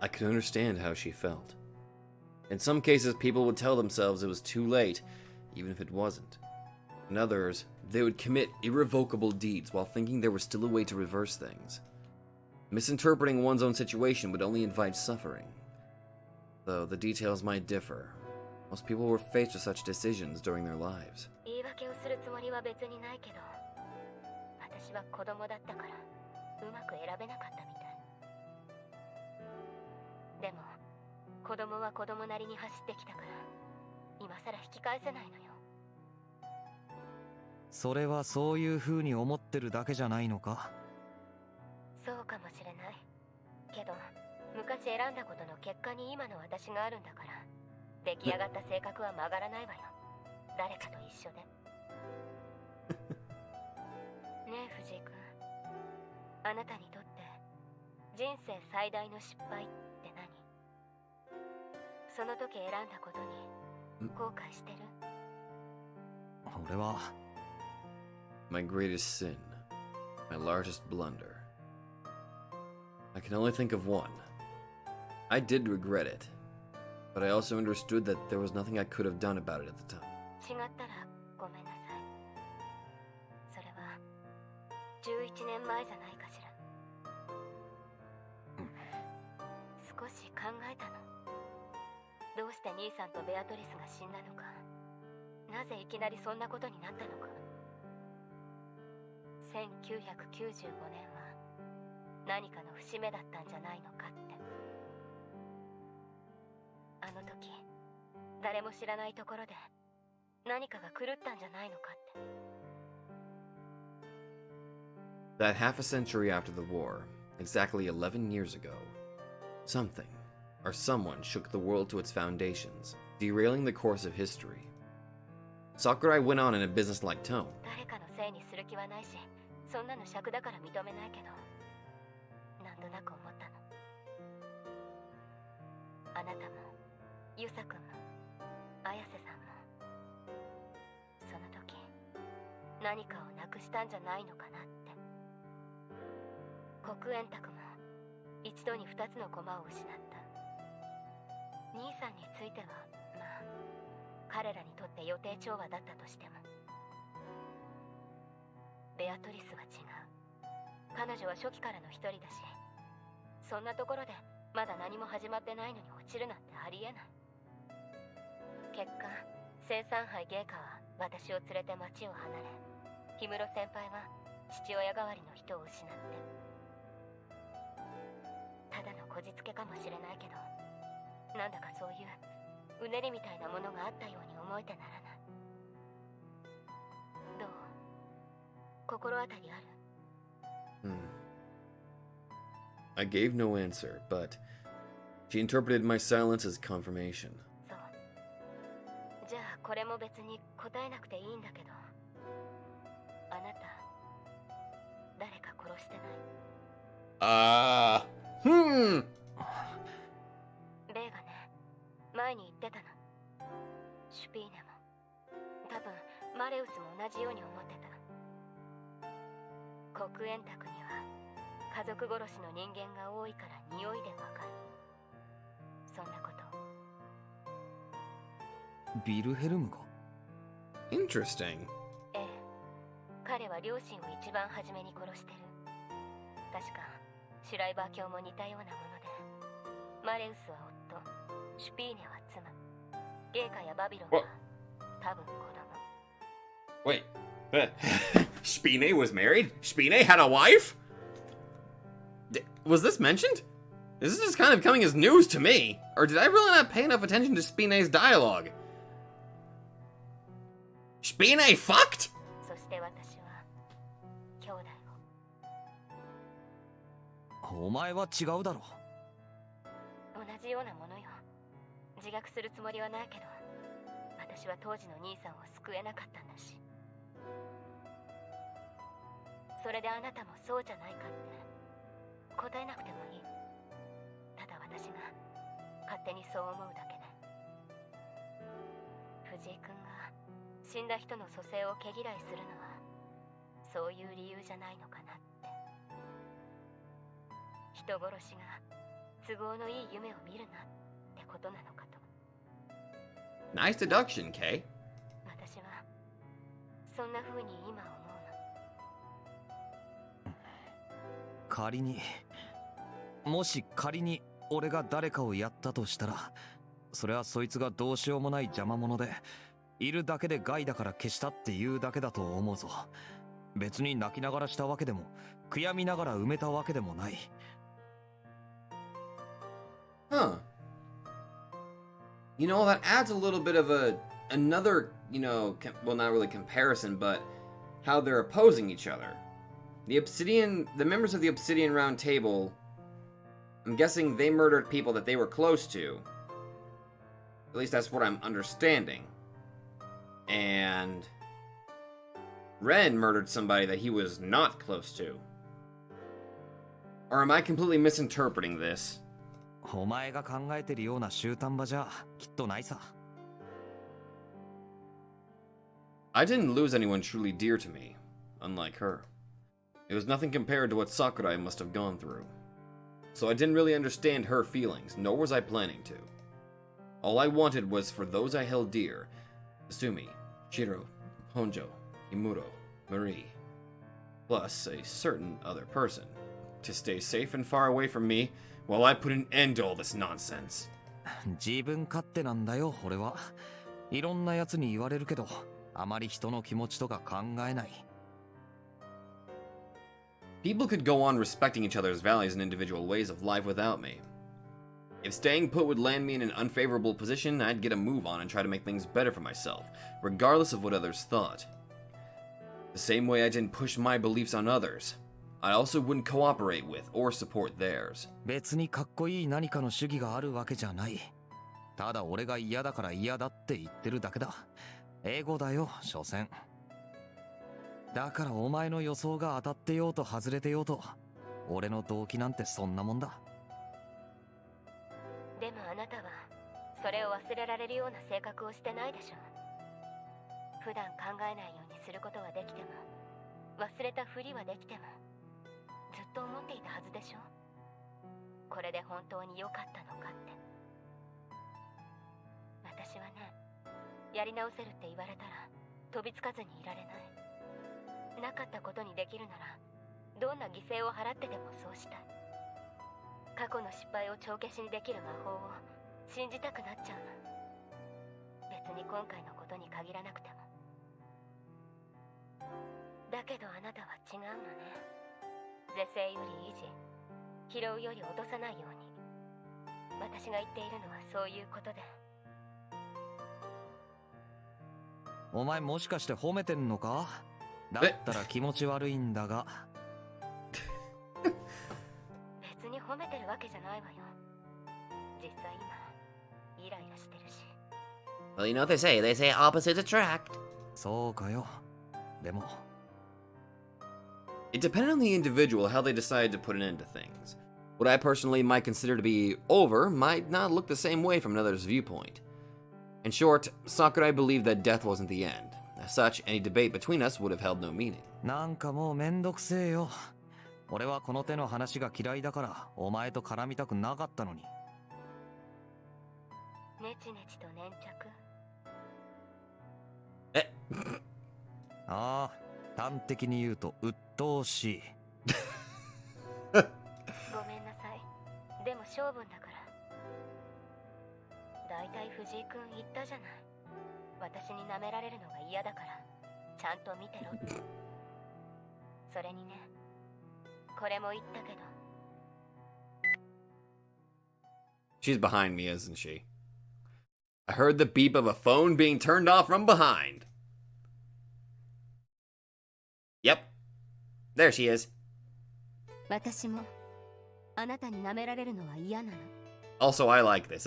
I could understand how she felt. In some cases, people would tell themselves it was too late, even if it wasn't. In others, they would commit irrevocable deeds while thinking there was still a way to reverse things. Misinterpreting one's own situation would only invite suffering. Though the details might differ, most people were faced with such decisions during their lives. 言い訳をするつもりは別にないけど、私は子供だったからうまく選べなかったみたい。でも子供は子供なりに走ってきたから今さら引き返せないのよ。それはそういう風に思ってるだけじゃないのか？そうかもしれない。けど昔選んだことの結果に今の私があるんだから、出来上がった性格は曲がらないわよ。誰かと一緒で。ねえ藤井君、あなたにとって人生最大の失敗って何？その時選んだことに後悔してる？俺は My greatest sin. My largest blunder. I can only think of one. I did regret it, but I also understood that there was nothing I could have done about it at the time. 違ったらごめんなさい。それは11年前じゃないかしら。少し考えたの。どうして兄さんとベアトリスが死んだのか、なぜいきなりそんなことになったのか。1995年は何かの節目だったんじゃないのかって。あの時誰も知らないところで何かが狂ったんじゃないのかって。 That half a century after the war, exactly 11 years ago, something or someone shook the world to its foundations, derailing the course of history. Sakurai went on in a business-like tone. 誰かのせいにする気はないし、そんなの尺だから認めないけど、なんとなく思ったの。あなたもユサ君も綾瀬さんもその時何かをなくしたんじゃないのかなって。黒煙卓も一度に2つの駒を失った。兄さんについてはまあ彼らにとって予定調和だったとしても、ベアトリスは違う。彼女は初期からの一人だし、そんなところでまだ何も始まってないのに落ちるなんてありえない。結果、生産杯芸家は私を連れて町を離れ、氷室先輩は父親代わりの人を失って。ただのこじつけかもしれないけど、なんだかそういううねりみたいなものがあったように思えてならない。どう？心当たりある？ I gave no answer, but she interpreted my silence as confirmation. そう。じゃあこれも別に答えなくていいんだけど、あなた誰か殺してない？ベイがね、前に言ってたの。シュピーネも多分マレウスも同じように思ってた。黒煙卓には家族殺しの人間が多いから匂いでわかる。そんなこと。ビルヘルムが？ Interesting. ええ、彼は両親を一番初めに殺してる。確かシュライバー卿も似たようなもので、マレウスは夫、シュピーネは妻、ゲイカやバビロンは多分子供。 Wait. Spine was married? Spine had a wife? Was this mentioned? This is just kind of coming as news to me. Or did I really not pay enough attention to Spine's dialogue? Spine fucked? そして私は兄弟を。お前は違うだろ。同じようなものよ。自覚するつもりはないけど、私は当時の兄さんを救えなかったんだし。それであなたもそうじゃないかって答えなくてもいい。ただ私が勝手にそう思うだけね。藤井君が死んだ人の蘇生を毛嫌いするのはそういう理由じゃないのかなって。人殺しが都合のいい夢を見るなってことなのかと。 Nice deduction, Kay. 私はそんな風に今思うの。仮に、もし仮に俺が誰かをやったとしたら、それはそいつがどうしようもない邪魔者で、いるだけで害だから消したっていうだけだと思うぞ。別に泣きながらしたわけでも、悔やみながら埋めたわけでもない。Huh. You know, that adds a little bit of another, well, not really comparison, but how they're opposing each other. The members of the Obsidian Round Table, I'm guessing they murdered people that they were close to. At least that's what I'm understanding. And Ren murdered somebody that he was not close to. Or am I completely misinterpreting this? お前が考えてるような終端場じゃきっとないさ。I didn't lose anyone truly dear to me, unlike her. It was nothing compared to what Sakurai must have gone through. So I didn't really understand her feelings, nor was I planning to. All I wanted was for those I held dear, Asumi, Shiro, Honjo, Imuro, Marie, plus a certain other person, to stay safe and far away from me while I put an end to all this nonsense. 自分勝手なんだよ、俺は。いろんな奴に言われるけど、あまり人の気持ちとか考えない。People could go on respecting each other's values and individual ways of life without me. If staying put would land me in an unfavorable position, I'd get a move on and try to make things better for myself, regardless of what others thought. The same way I didn't push my beliefs on others, I also wouldn't cooperate with or support theirs. 別にかっこいい何かの主義があるわけじゃない。ただ俺が嫌だから嫌だって言ってるだけだ。英語だよ、所詮。だからお前の予想が当たってようと外れてようと、俺の動機なんてそんなもんだ。でもあなたはそれを忘れられるような性格をしてないでしょ。普段考えないようにすることはできても、忘れたふりはできても、ずっと思っていたはずでしょ。これで本当に良かったのかって。私はね、やり直せるって言われたら飛びつかずにいられない。なかったことにできるならどんな犠牲を払ってでもそうしたい。過去の失敗を帳消しにできる魔法を信じたくなっちゃうの。別に今回のことに限らなくても。だけどあなたは違うのね。是正より維持、拾うより落とさないように。私が言っているのはそういうことで。お前もしかして褒めてんのか？だったら気持ち悪いんだが。別に褒めてるわけじゃないわよ。実際今イライラしてるし。 Well, you know what they say opposites attract. そうかよ。でも It depended on the individual how they decided to put an end to things. What I personally might consider to be over might not look the same way from another's viewpoint. In short, Sakurai believed that death wasn't the end. As such, any debate between us would have held no meaning. なんかもうめんどくせえよ。俺はこの手の話が嫌いだからお前と絡みたくなかったのに。ネチネチと粘着。ああ、端的に言うと鬱陶しい。ごめんなさい。でも性分だから。だいたい藤井君言ったじゃない。私に舐められるのが嫌だから、ちゃんと見てろって。それにね、これも言ったけど。She's behind me, isn't she? I heard the beep of a phone being turned off from behind. Yep. There she is. 私もあなたに舐められるのは嫌なの。Also, I like this.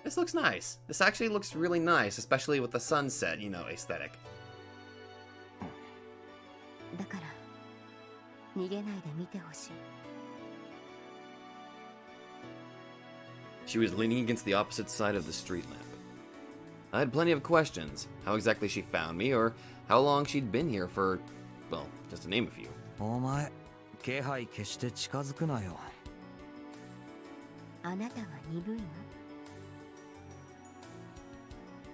This looks nice. This actually looks really nice, especially with the sunset, you know, aesthetic. だから逃げないで見てほしい。She was leaning against the opposite side of the street lamp. I had plenty of questions. How exactly she found me, or how long she'd been here for, well, just to name a few. お前、気配消して近づくなよ。あなたが鈍いの？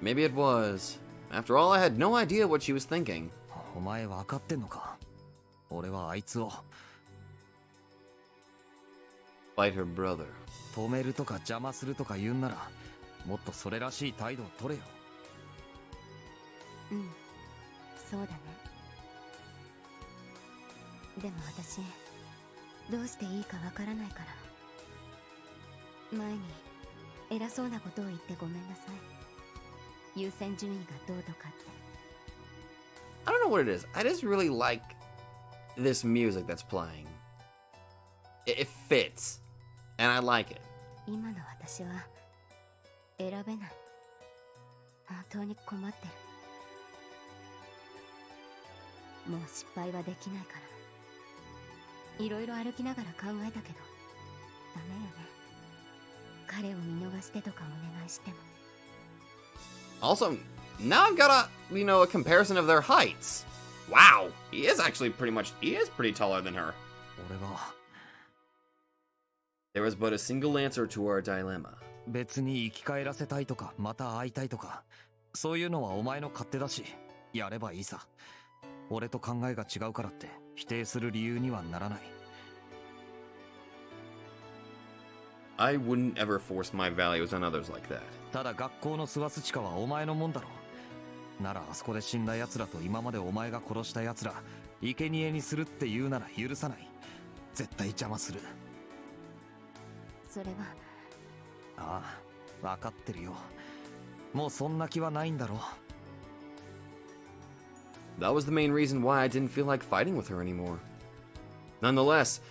Maybe it was. After all, I had no idea what she was thinking. お前分かってんのか？俺はあいつを Fight her brother. 止めるとか邪魔するとか言うんなら、もっとそれらしい態度を取れよ。うん、そうだね。でも私、どうしていいかわからないから。前に偉そうなことを言ってごめんなさい。優先順位がどうとかって。I don't know what it is. I just really like this music that's playing. It fits. And I like it. 今の私は選べない。本当に困ってる。もう失敗はできないから。いろいろ歩きながら考えたけど、ダメよね。彼を見逃してとかお願いしても。Also, now I've got a comparison of their heights. Wow, he is pretty taller than her. 俺が There was but a single answer to our dilemma. 別に生き返らせたいとか、また会いたいとか、そういうのはお前の勝手だし、やればいいさ。俺と考えが違うからって否定する理由にはならない。I wouldn't ever force my values on others like that. ただ学校の諏訪地下はお前のもんだろ。ならあそこで死んだ奴らと今までお前が殺した奴ら、生贄にするって言うなら許さない。絶対邪魔する。それは。ああ、分かってるよ。もうそんな気はないんだろ。That was the main reason why I didn't feel like fighting with her anymore. Nonetheless,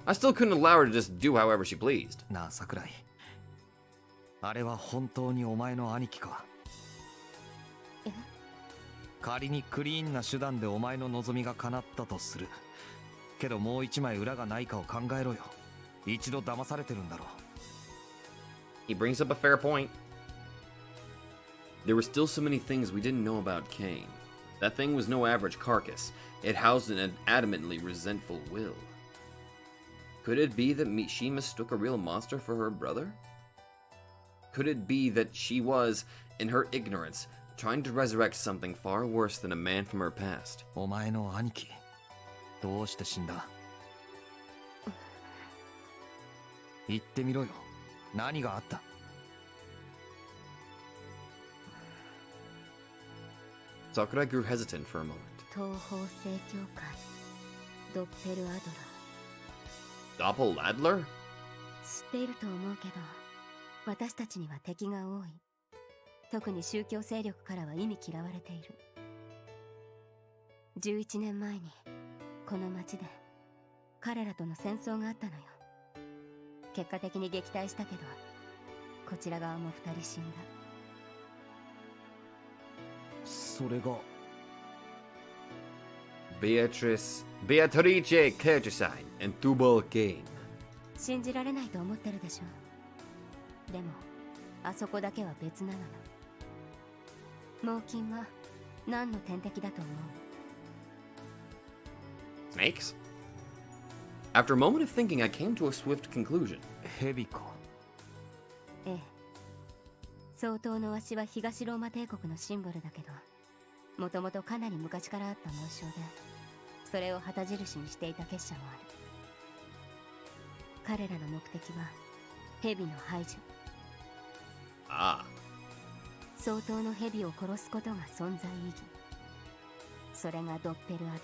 I still couldn't allow her to just do however she pleased. なあ、桜井。あれは本当にお前の兄貴か？え？仮にクリーンな手段でお前の望みが叶ったとする。けどもう一枚裏がないかを考えろよ。一度騙されてるんだろう。He brings up a fair point. There were still so many things we didn't know about Cain. That thing was no average carcass. It housed an adamantly resentful will. Could it be that she mistook a real monster for her brother? Could it be that she was, in her ignorance, trying to resurrect something far worse than a man from her past? お前の兄貴、どうして死んだ？言ってみろよ。何があった？ Sakurai grew hesitant for a moment. 東方正教会ドッペルアドラー。 Doppeladler? 知っていると思うけど、私たちには敵が多い。特に宗教勢力からは忌み嫌われている。11年前にこの町で彼らとの戦争があったのよ。結果的に撃退したけど、こちら側も2人死んだ。それが Beatrice Curtisine and Tubal Cain. 信じられないと思ってるでしょ。でもあそこだけは別なのよ。猛禽は何の天敵だと思う？ Snakes? After a moment of thinking, I came to a swift conclusion. 蛇か。ええ、相当のわしは東ローマ帝国のシンボルだけど、もともとかなり昔からあった紋章で、それを旗印にしていた結社もある。彼らの目的は蛇の排除。Ah. 相当の蛇を殺すことが存在意義。それがドッペルアドラ。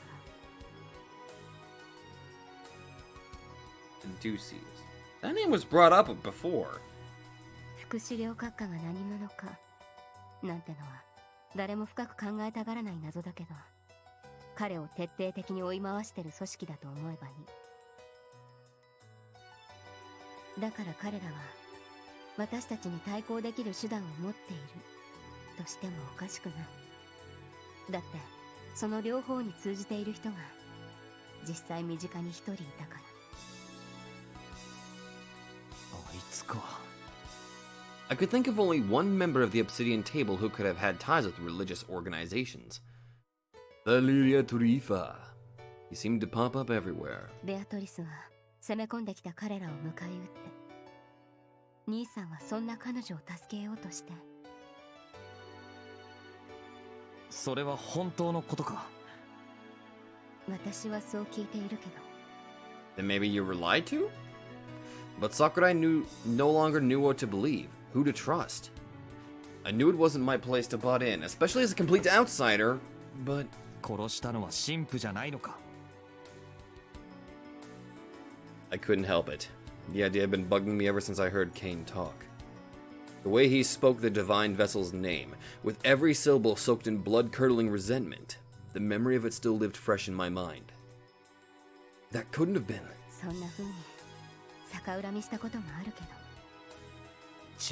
Deuces. That name was brought up before. 副資料閣下が何者かなんてのは誰も深く考えたがらない謎だけど、彼を徹底的に追い回してる組織だと思えばいい。だから彼らは私たちに対抗できる手段を持っているとしてもおかしくない。だってその両方に通じている人が実際身近に一人いたから。あいつか。I could think of only one member of the Obsidian Table who could have had ties with religious organizations. Valeria Turifa. He seemed to pop up everywhere. ベアトリスは攻め込んできた彼らを迎え撃って、兄さんはそんな彼女を助けようとして。それは本当のことか。私はそう聞いているけど。 Then maybe you were lied to? But Sakurai no longer knew what to believe, who to trust. I knew it wasn't my place to butt in, especially as a complete outsider, but... 殺したのは神父じゃないのか。I couldn't help it. The idea had been bugging me ever since I heard Kane talk. The way he spoke the divine vessel's name, with every syllable soaked in blood-curdling resentment, the memory of it still lived fresh in my mind. That couldn't have been. そんな風に逆恨みしたこともあるけど。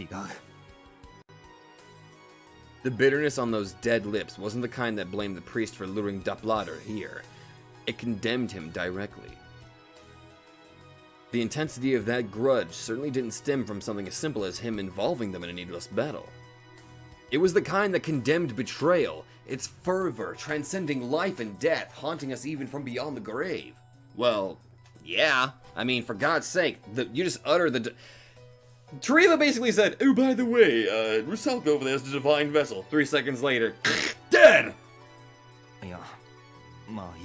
違う。The bitterness on those dead lips wasn't the kind that blamed the priest for luring Daplader here. It condemned him directly. The intensity of that grudge certainly didn't stem from something as simple as him involving them in a needless battle. It was the kind that condemned betrayal, its fervor transcending life and death, haunting us even from beyond the grave. Well, yeah. I mean, for God's sake, you just utter the... Tarifa basically said, oh, by the way, Rusalka over there is the divine vessel. 3 seconds later, dead! いや、まあいい。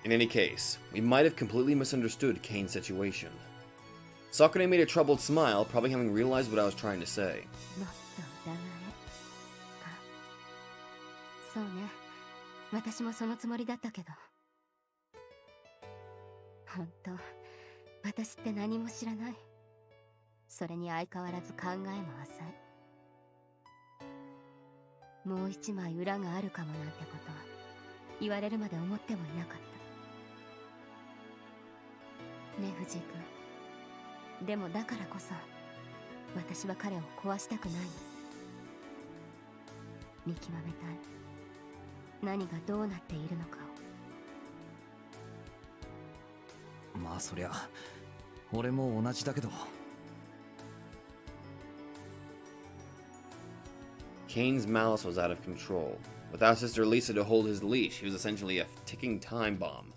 In any case, we might have completely misunderstood Kane's situation. Sakura made a troubled smile, probably having realized what I was trying to say. もっと疑え。あ、そうね。私もそのつもりだったけど。本当、私って何も知らない。それに相変わらず考えも浅い。もう一枚裏があるかもなんてことは言われるまで思ってもいなかった。ねえ藤井君。でもだからこそ私は彼を壊したくないの。見極めたい。何がどうなっているのかを。まあそりゃ、俺も同じだけど。Kane's malice was out of control. Without Sister Lisa to hold his leash, he was essentially a ticking time bomb.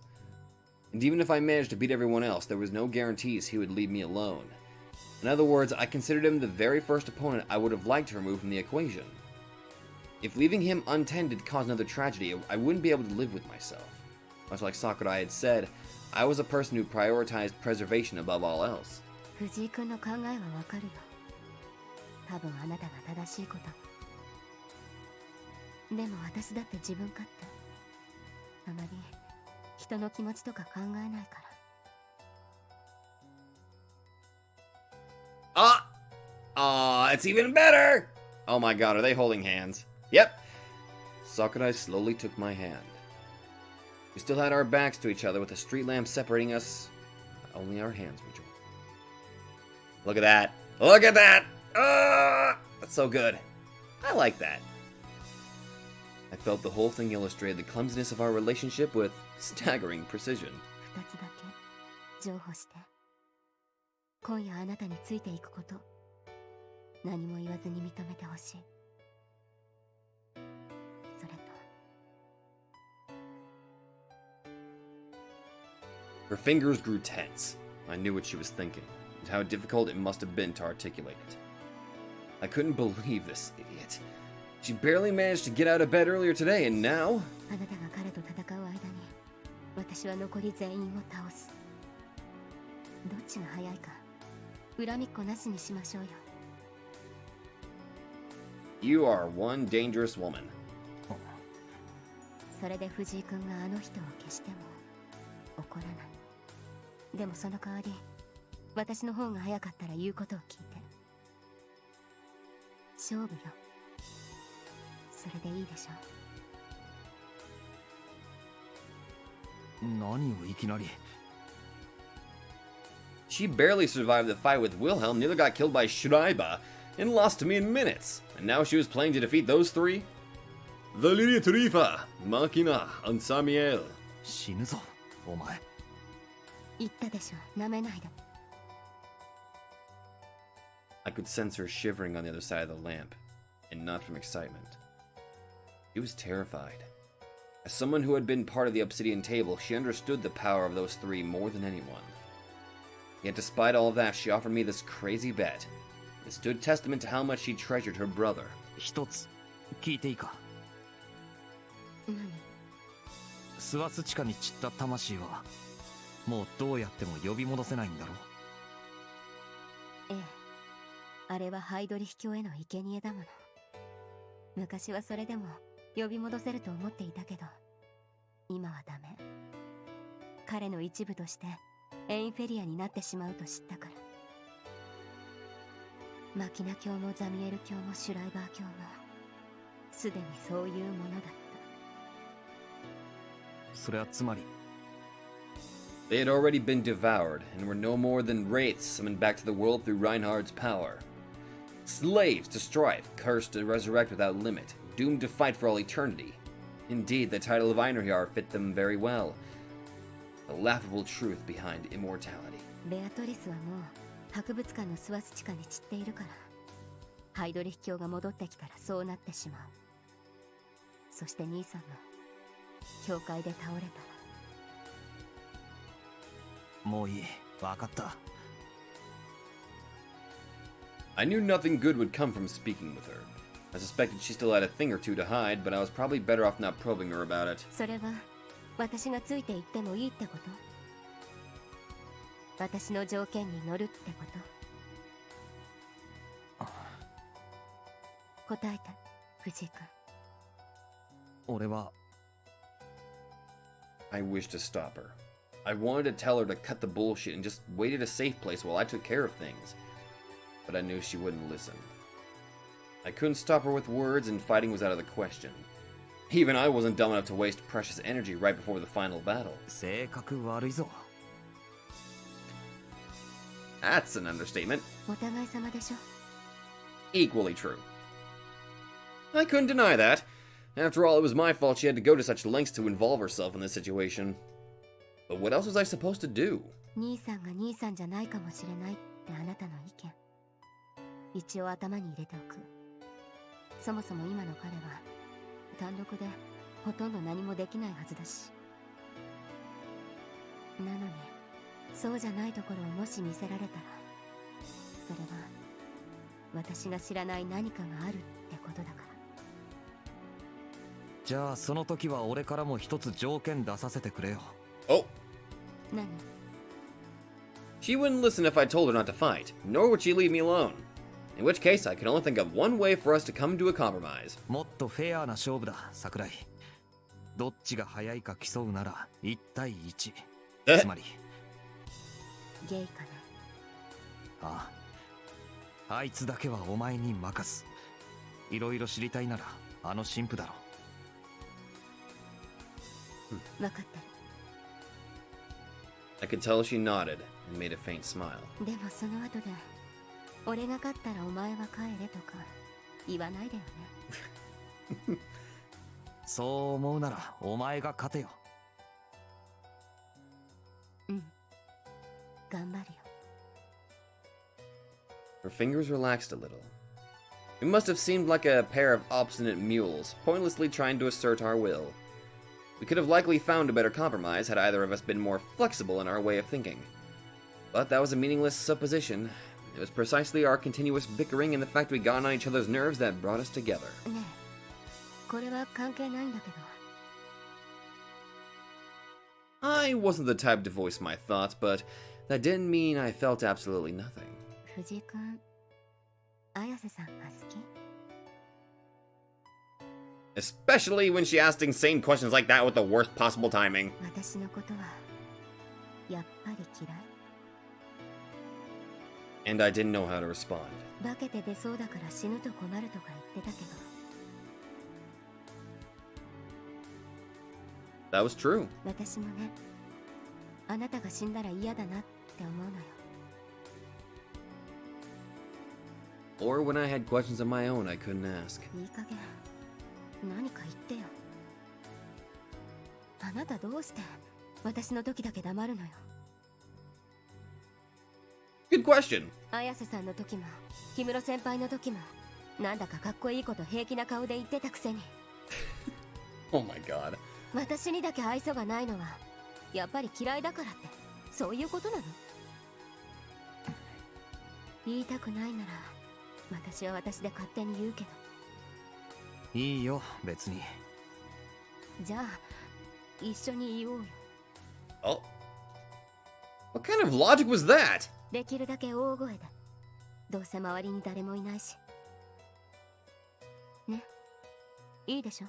And even if I managed to beat everyone else, there was no guarantees he would leave me alone. In other words, I considered him the very first opponent I would have liked to remove from the equation. If leaving him untended caused another tragedy, I wouldn't be able to live with myself. Much like Sakurai had said, I was a person who prioritized preservation above all else. 藤井君の考えはわかるよ。多分あなたが正しいこと。でも私だって自分勝手。あまり人の気持ちとか考えないから。It's even better! Oh my god, are they holding hands? Yep. Sakurai slowly took my hand. We still had our backs to each other with a street lamp separating us. Only our hands were joined. Look at that. Look at that! That's so good. I like that. I felt the whole thing illustrated the clumsiness of our relationship with staggering precision. 二つだけ譲歩して。今夜あなたについていくこと、何も言わずに認めてほしい。それと。Her fingers grew tense. I knew what she was thinking, and how difficult it must have been to articulate it. I couldn't believe this idiot. She barely managed to get out of bed earlier today, and now? あなたが彼と戦う間に私は残り全員を倒す。どっちが早いか恨みっこなしにしましょうよ。You are one dangerous woman. それで藤井君があの人を消しても怒らない。でもその代わり私の方が早かったら言うことを聞いて勝負よ。それでいいでしょう。何をいきなり。 She barely survived the fight with Wilhelm, nearly got killed by Schreiber, and lost to me in minutes. And now she was planning to defeat those three? Valeria Tarifa, Machina, and Samiel. 死ぬぞお前。言ったでしょ、舐めないで。 I could sense her shivering on the other side of the lamp, and not from excitement. She was terrified. As someone who had been part of the obsidian table, she understood the power of those three more than anyone. Yet despite all of that, she offered me this crazy bet. It stood testament to how much she treasured her brother. 一つ聞いていいか。何？スワス地下に散った魂はもうどうやっても呼び戻せないんだろう。ええ、あれはハイドリヒ教への生贄だもの。昔はそれでも呼び戻せると思っていたけど、今はダメ。彼の一部としてエインフェリアになってしまうと知ったから。マキナ教もザミエル教もシュライバー教もすでにそういうものだった。それはつまり They had already been devoured, and were no more than wraiths summoned back to the world through Reinhardt's power. Slaves to strife, cursed to resurrect without limit, doomed to fight for all eternity. Indeed, the title of Einherjar fit them very well. The laughable truth behind immortality. ベアトリスはもう博物館のスワス地下に散っているから、ハイドリヒ教が戻ってきたらそうなってしまう。そして兄さんも教会で倒れたら。もういい。わかった。I knew nothing good would come from speaking with her. I suspected she still had a thing or two to hide, but I was probably better off not probing her about it. それは私がついていってもいいってこと？私の条件に乗るってこと？答えた、藤井君。俺は I wished to stop her. I wanted to tell her to cut the bullshit and just wait at a safe place while I took care of things. But I knew she wouldn't listen. I couldn't stop her with words, and fighting was out of the question. Even I wasn't dumb enough to waste precious energy right before the final battle. 性格悪いぞ。 That's an understatement. お互い様でしょ。 Equally true. I couldn't deny that. After all, it was my fault she had to go to such lengths to involve herself in this situation. But what else was I supposed to do? 兄さんが兄さんじゃないかもしれないってあなたの意見。一応頭に入れておく。そもそも今の彼は単独でほとんど何もできないはずだし。なのにそうじゃないところをもし見せられたら、それは私が知らない何かがあるってことだから。じゃあその時は俺からも一つ条件出させてくれよ。 Oh, 何？ she wouldn't listen if I told her not to fight, nor would she leave me alone. In which case, I could only think of one way for us to come to a compromise. もっとフェアな勝負だ、桜井。どっちが早いか競うなら1対1。つまりゲイかな。ああ、あいつだけはお前に任す。いろいろ知りたいならあの神父だろ。分かってる。 I could tell she nodded and made a faint smile. でもその後で俺が勝ったらお前は帰れとか言わないでよね。そう思うならお前が勝てよ。うん。頑張るよ。 Her fingers relaxed a little. We must have seemed like a pair of obstinate mules, pointlessly trying to assert our will. We could have likely found a better compromise had either of us been more flexible in our way of thinking. But that was a meaningless supposition. It It was precisely our continuous bickering and the fact we got on each other's nerves that brought us together. ねえ、これは関係ないんだけど。 I wasn't the type to voice my thoughts, but that didn't mean I felt absolutely nothing. 藤井君、綾瀬さんが好き？ Especially when she asked insane questions like that with the worst possible timing. 私のことはやっぱり嫌い？ And I didn't know how to respond. 化けて出そうだから死ぬと困るとか言ってたけど。 That was true. 私もね、あなたが死んだら嫌だなって思うのよ。 Or when I had questions of my own I couldn't ask. いい加減何か言ってよ。あなたどうして私の時だけ黙るのよ。 Good question. 綾瀬さんの時も氷室先輩の時もなんだかかっこいいこと平気な顔で言ってたくせに。 Oh my god. 私にだけ愛想がないのはやっぱり嫌いだからってそういうことなの？言いたくないなら私は私で勝手に言うけど。いいよ、別に。じゃあ一緒に言おうよ。 Oh. What kind of logic was that? できるだけ大声で。どうせ周りに誰もいないし。ね、いいでしょ？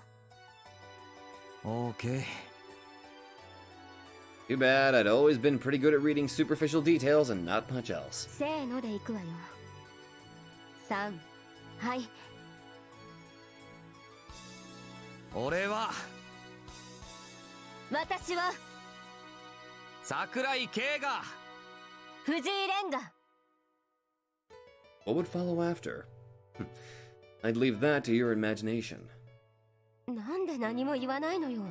OK。 Too bad, I'd always been pretty good at reading superficial details and not much else. せーので行くわよ。3、はい。俺は私は桜井慶が藤井蓮が。 What would follow after? I'd leave that to your imagination. なんで何も言わないのよ。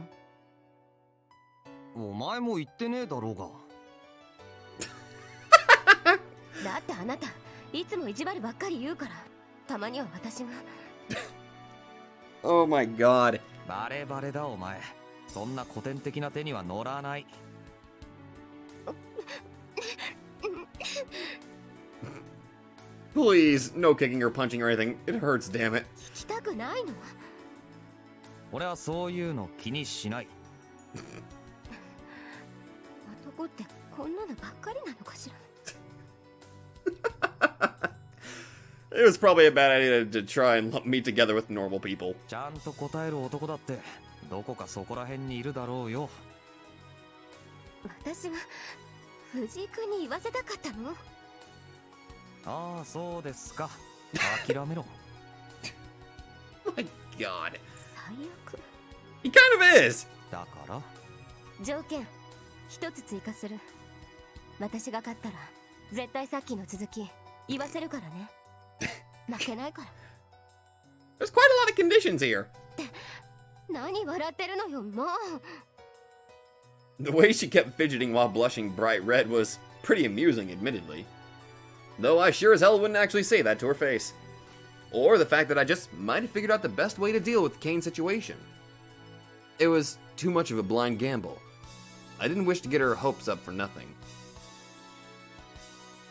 お前も言ってねえだろうが。だってあなたいつも意地悪ばっかり言うから、たまには私が。Oh my god. バレバレだお前。そんな古典的な手には乗らない。Please, no kicking or punching or anything. It hurts, damn it. 聞きたくないの？俺はそういうの気にしない。男ってこんなのばっかりなのかしら。 It was probably a bad idea to try and lump me together with normal people. ちゃんと答える男だってどこかそこら辺にいるだろうよ。私は藤井君に言わせたかったの？ああ、そうですか。諦めろ。My god. 最悪。 He kind of is. だから条件一つ追加する。私が勝ったら絶対さっきの続き言わせるからね。負けないから。 There's quite a lot of conditions here. 何笑ってるのよ、もう。 The way she kept fidgeting while blushing bright red was pretty amusing, admittedly. Though I sure as hell wouldn't actually say that to her face. Or the fact that I just might have figured out the best way to deal with Kane's situation. It was too much of a blind gamble. I didn't wish to get her hopes up for nothing.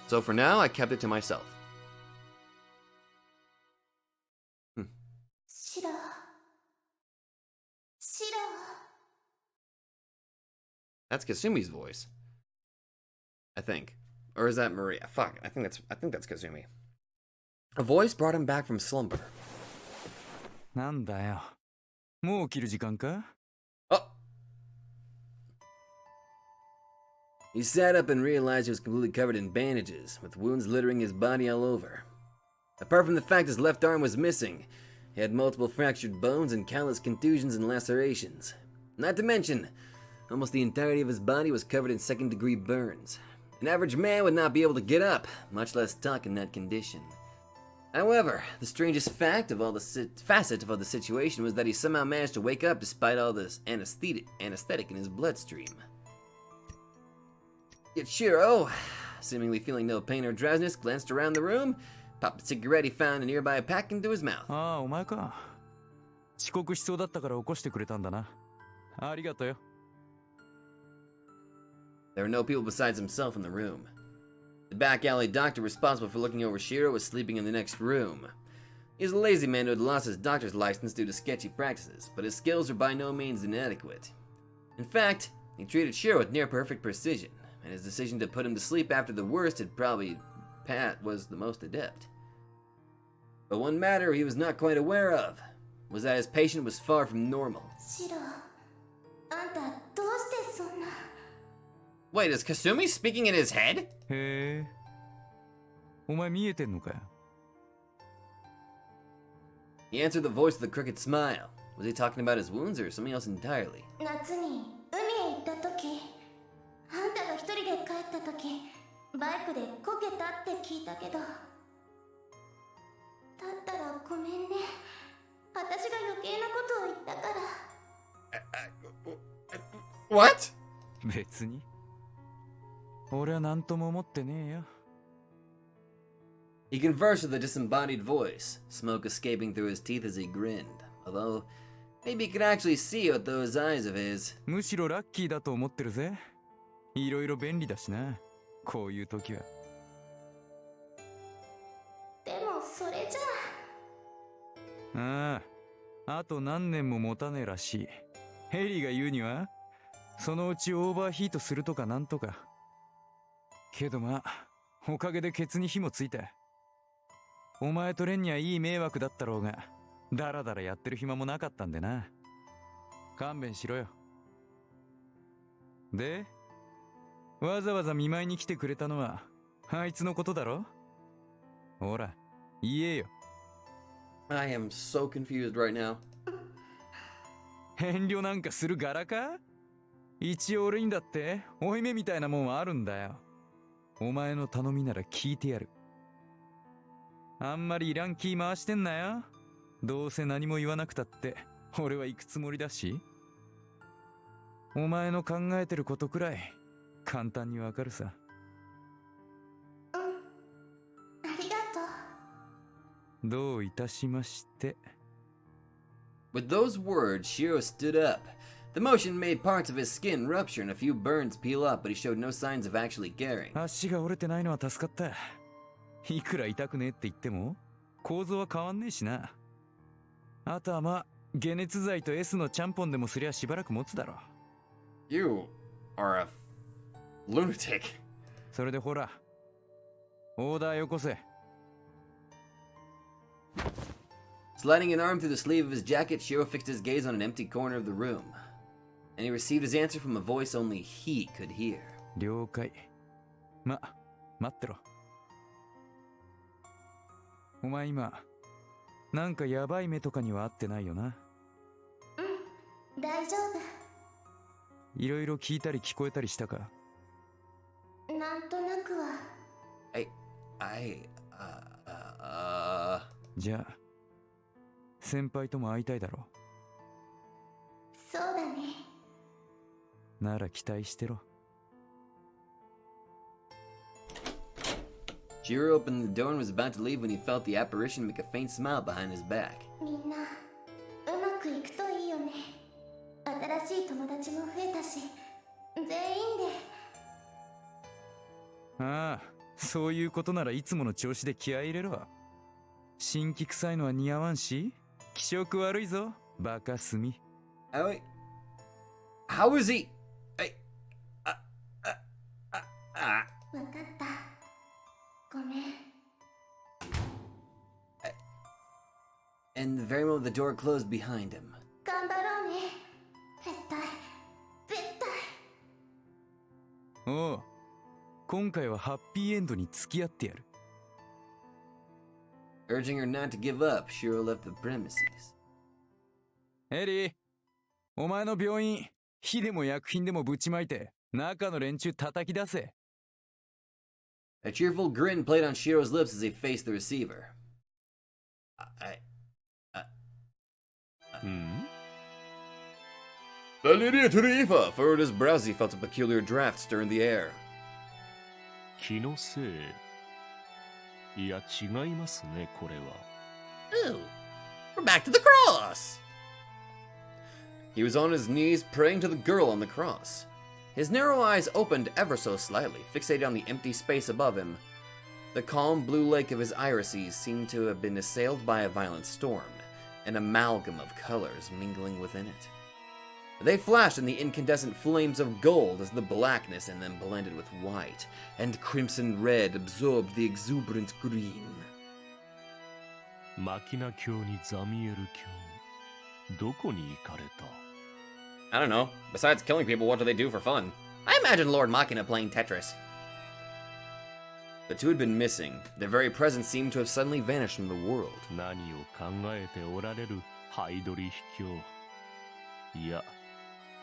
So for now, I kept it to myself. 白白 That's Kasumi's voice. I think. Or is that Maria? Fuck, I think that's Kasumi. A voice brought him back from slumber. なんだよ。もう起きる時間か? Oh! He sat up and realized he was completely covered in bandages, with wounds littering his body all over. Apart from the fact his left arm was missing, he had multiple fractured bones and countless contusions and lacerations. Not to mention, almost the entirety of his body was covered in second-degree burns. An average man would not be able to get up, much less talk in that condition. However, the strangest fact of all the facet of the situation was that he somehow managed to wake up despite all this anesthetic in his bloodstream. Yet Shiro, seemingly feeling no pain or drowsiness, glanced around the room, popped a cigarette he found in a nearby pack into his mouth. ああ、お前か。遅刻しそうだったから起こしてくれたんだな。ありがとうよ。There were no people besides himself in the room. The back alley doctor responsible for looking over Shiro was sleeping in the next room. He was a lazy man who had lost his doctor's license due to sketchy practices, but his skills were by no means inadequate. In fact, he treated Shiro with near-perfect precision, and his decision to put him to sleep after the worst had probably Pat was the most adept. But one matter he was not quite aware of was that his patient was far from normal. シロ、あんたどうしてそんな。 Wait, is Kasumi speaking in his head? へえ。お前見えてんのかよ。He answered the voice with a crooked smile. Was he talking about his wounds or something else entirely? 夏に海へ行った時、あんたが一人で帰った時、バイクでこけたって聞いたけど。だったらごめんね。私が余計なことを言ったから。What? 別に。俺は何とも思ってねえよ。He conversed with a disembodied voice, smoke escaping through his teeth as he grinned, although maybe he could actually see with those eyes of his. むしろラッキーだと思ってるぜ。いろいろ便利だしな。こういう時は。でもそれじゃああ、あと何年も持たねえらしい。ヘリーが言うには、そのうちオーバーヒートするとかなんとか。けどまあ、おかげでケツに火もついた。お前とレンにはいい迷惑だったろうが、だらだらやってる暇もなかったんでな。勘弁しろよ。で、わざわざ見舞いに来てくれたのは、あいつのことだろ？ほら、言えよ。I am so confused right now. 遠慮なんかする柄か？一応俺にだって負い目みたいなもんはあるんだよ。お前の頼みなら聞いてやる。あんまりいらん気回してんなよ。どうせ何も言わなくたって俺は行くつもりだし。お前の考えてることくらい簡単にわかるさ。ありがとう。どういたしまして。With those words, Shiro stood up. The motion made parts of his skin rupture and a few burns peel up, but he showed no signs of actually caring. 足が折れてないのは助かった。いくら痛くねえって言っても構造は変わんねえしな。あとはまあ解熱剤と S のちゃんぽんでもすりゃしばらく持つだろ。You are a lunatic. それでほら、オーダーよこせ。Sliding an arm through the sleeve of his jacket, Shiro fixed his gaze on an empty corner of the room, and he received his answer from a voice only he could hear. 了解。ま、待ってろ。お前今、なんかヤバい目とかには合ってないよな。うん、大丈夫。いろいろ聞いたり聞こえたりしたか？なんとなくは。じゃあ、先輩とも会いたいだろそうだね。う。なら期待してろ。Shiro opened the door and was about to leave when he felt the apparition make a faint smile behind his back. みんな、うまくいくといいよね。新しい友達も増えたし、全員で。ああ、そういうことならいつもの調子で気合い入れろ。新規臭いのは似合わんし、気色悪いぞ、バカスミ。How is he? わかった。ごめん。And the very moment the door closed behind him. 頑張ろうね。絶対、絶対。おう、今回はハッピーエンドに付き合ってやる。Urging her not to give up, Shiro left the premises. エリー、お前の病院、火でも薬品でもぶちまいて、中の連中叩き出せ。A cheerful grin played on Shiro's lips as he faced the receiver. An idiot Riva furrowed his brows as he felt a peculiar draft stir in the air. 気のせい。いや、違いますね、これは。Ooh, we're back to the cross! He was on his knees praying to the girl on the cross. His narrow eyes opened ever so slightly, fixated on the empty space above him. The calm blue lake of his irises seemed to have been assailed by a violent storm, an amalgam of colors mingling within it. They flashed in the incandescent flames of gold as the blackness in them blended with white, and crimson red absorbed the exuberant green. マキナ教にザミエル教、どこに行かれた？ I don't know. Besides killing people, what do they do for fun? I imagine Lord Machina playing Tetris. The two had been missing. Their very presence seemed to have suddenly vanished from the world. 何を考えておられるハイドリ秘境。いや、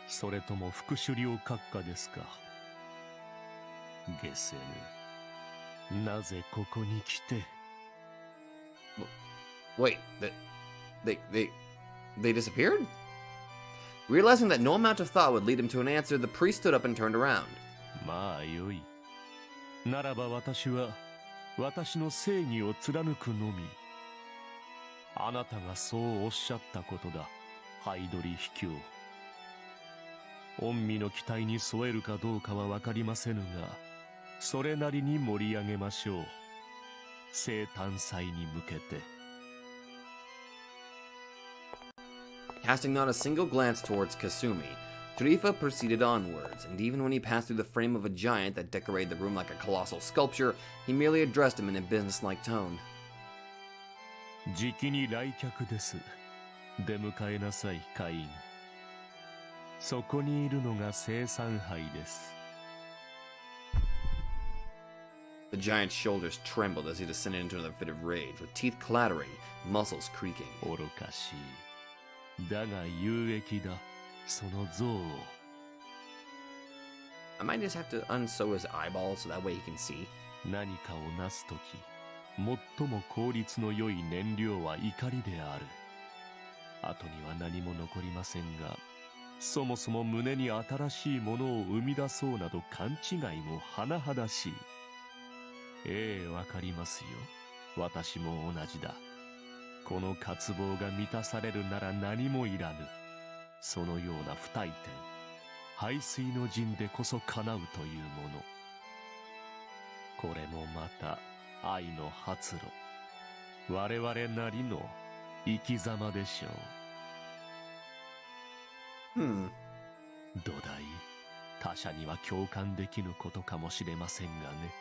それとも副首領閣下ですか。ゲセヌ、なぜここに来て。 Wait, they disappeared? Realizing that no amount of thought would lead him to an answer, the priest stood up and turned around. まあよい。ならば私は私の正義を貫くのみ。あなたがそうおっしゃったことだ、ハイドリ秘境。御身の期待に添えるかどうかは分かりませぬが、それなりに盛り上げましょう。生誕祭に向けて。Casting not a single glance towards Kasumi, Tarifa proceeded onwards, and even when he passed through the frame of a giant that decorated the room like a colossal sculpture, he merely addressed him in a businesslike tone. じきに来客です。出迎えなさい、会員。そこにいるのが生産杯です。The giant's shoulders trembled as he descended into another fit of rage, with teeth clattering, muscles creaking. 愚かしい。だが有益だ、その像を。I might just have to unsew his eyeballs so that way he can see. 何かをなすとき、最も効率の良い燃料は怒りである。後には何も残りませんが、そもそも胸に新しいものを生み出そうなど勘違いも甚だしい。ええ、わかりますよ。私も同じだ。この渇望が満たされるなら何もいらぬ。そのような不退転、背水の陣でこそ叶うというもの。これもまた愛の発露。我々なりの生き様でしょう。どだい、他者には共感できぬことかもしれませんがね。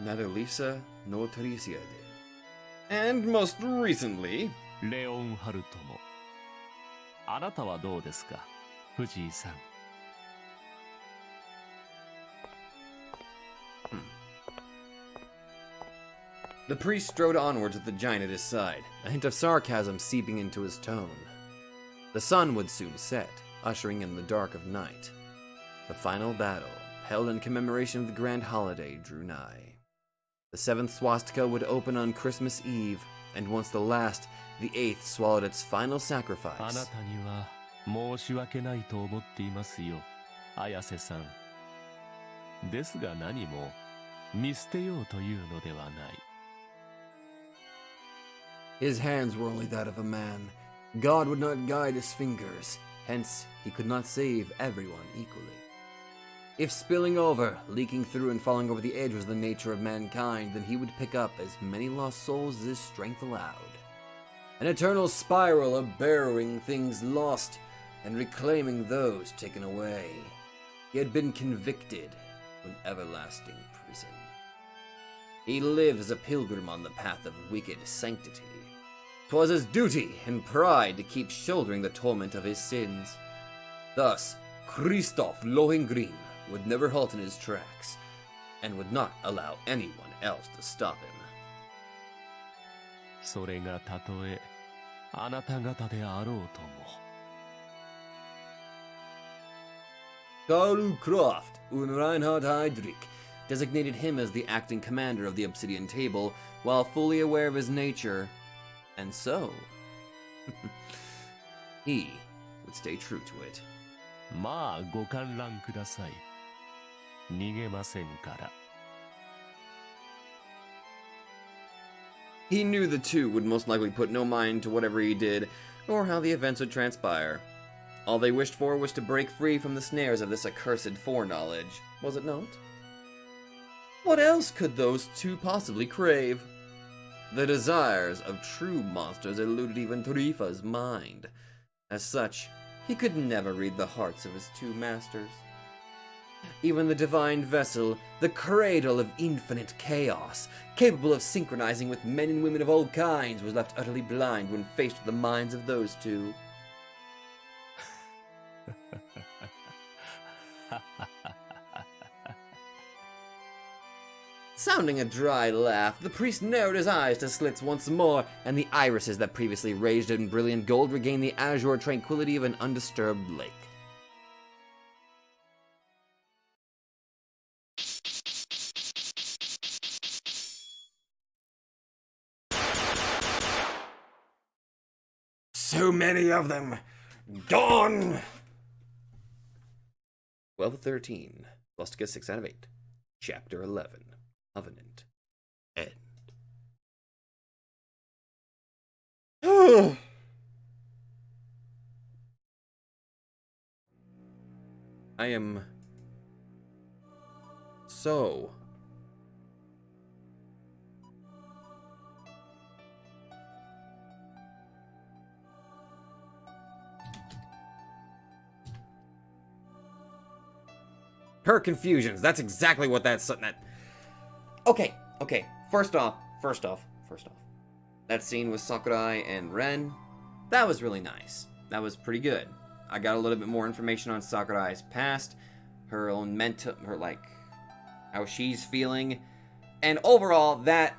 Neither Lisa nor Teresia did. And most recently... レオンハルトも。あなたはどうですか、藤井さん。The priest strode onwards with the giant at his side, a hint of sarcasm seeping into his tone. The sun would soon set, ushering in the dark of night. The final battle, held in commemoration of the grand holiday, drew nigh. The seventh swastika would open on Christmas Eve, and once the last, the eighth swallowed its final あな sacrifice. たには申し訳ないと思っていますよ、綾瀬さん。ですが何も見捨てようというのではない。His hands were only that of a man. God would not guide his fingers, hence he could not save everyone equally. If spilling over, leaking through, and falling over the edge was the nature of mankind, then he would pick up as many lost souls as his strength allowed. An eternal spiral of borrowing things lost and reclaiming those taken away. He had been convicted to an everlasting prison. He lived as a pilgrim on the path of wicked sanctity. 'Twas his duty and pride to keep shouldering the torment of his sins. Thus, Christoph Lohengrin would never halt in his tracks, and would not allow anyone else to stop him. それがたとえあなた方であろうとも。Karl Kraft und Reinhard Heydrich designated him as the acting commander of the Obsidian Table, while fully aware of his nature, and so he would stay true to it. まあご観覧ください。逃げませんから。He knew the two would most likely put no mind to whatever he did, or how the events would transpire. All they wished for was to break free from the snares of this accursed foreknowledge, was it not? What else could those two possibly crave? The desires of true monsters eluded even Tarifa's mind. As such, he could never read the hearts of his two masters. Even the divine vessel, the cradle of infinite chaos, capable of synchronizing with men and women of all kinds, was left utterly blind when faced with the minds of those two. Sounding a dry laugh, the priest narrowed his eyes to slits once more, and the irises that previously raged in brilliant gold regained the azure tranquility of an undisturbed lake. So many of them! Gone! 12 of 13. Lost to get 6 out of 8. Chapter 11. Covenant. End. I am so her confusions. That's exactly what that. Okay. First off. That scene with Sakurai and Ren, that was really nice. That was pretty good. I got a little bit more information on Sakurai's past, her own how she's feeling, and overall, that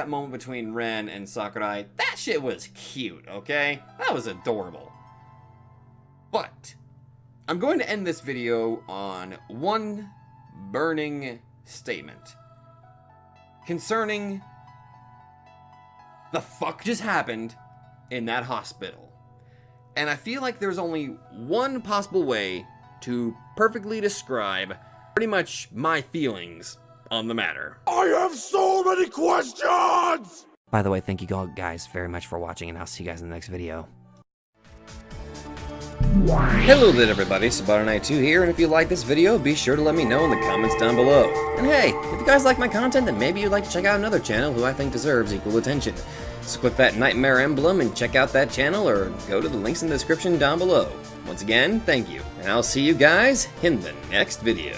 moment between Ren and Sakurai, that shit was cute, okay? That was adorable. But I'm going to end this video on one burning statement concerning the fuck just happened in that hospital. And I feel like there's only one possible way to perfectly describe pretty much my feelings on the matter. I have so many questions! By the way, thank you all guys very much for watching, and I'll see you guys in the next video. Hello there everybody, Sabato92 here, and if you like this video, be sure to let me know in the comments down below. And hey, if you guys like my content, then maybe you'd like to check out another channel who I think deserves equal attention. So click that Nightmare emblem and check out that channel, or go to the links in the description down below. Once again, thank you, and I'll see you guys in the next video.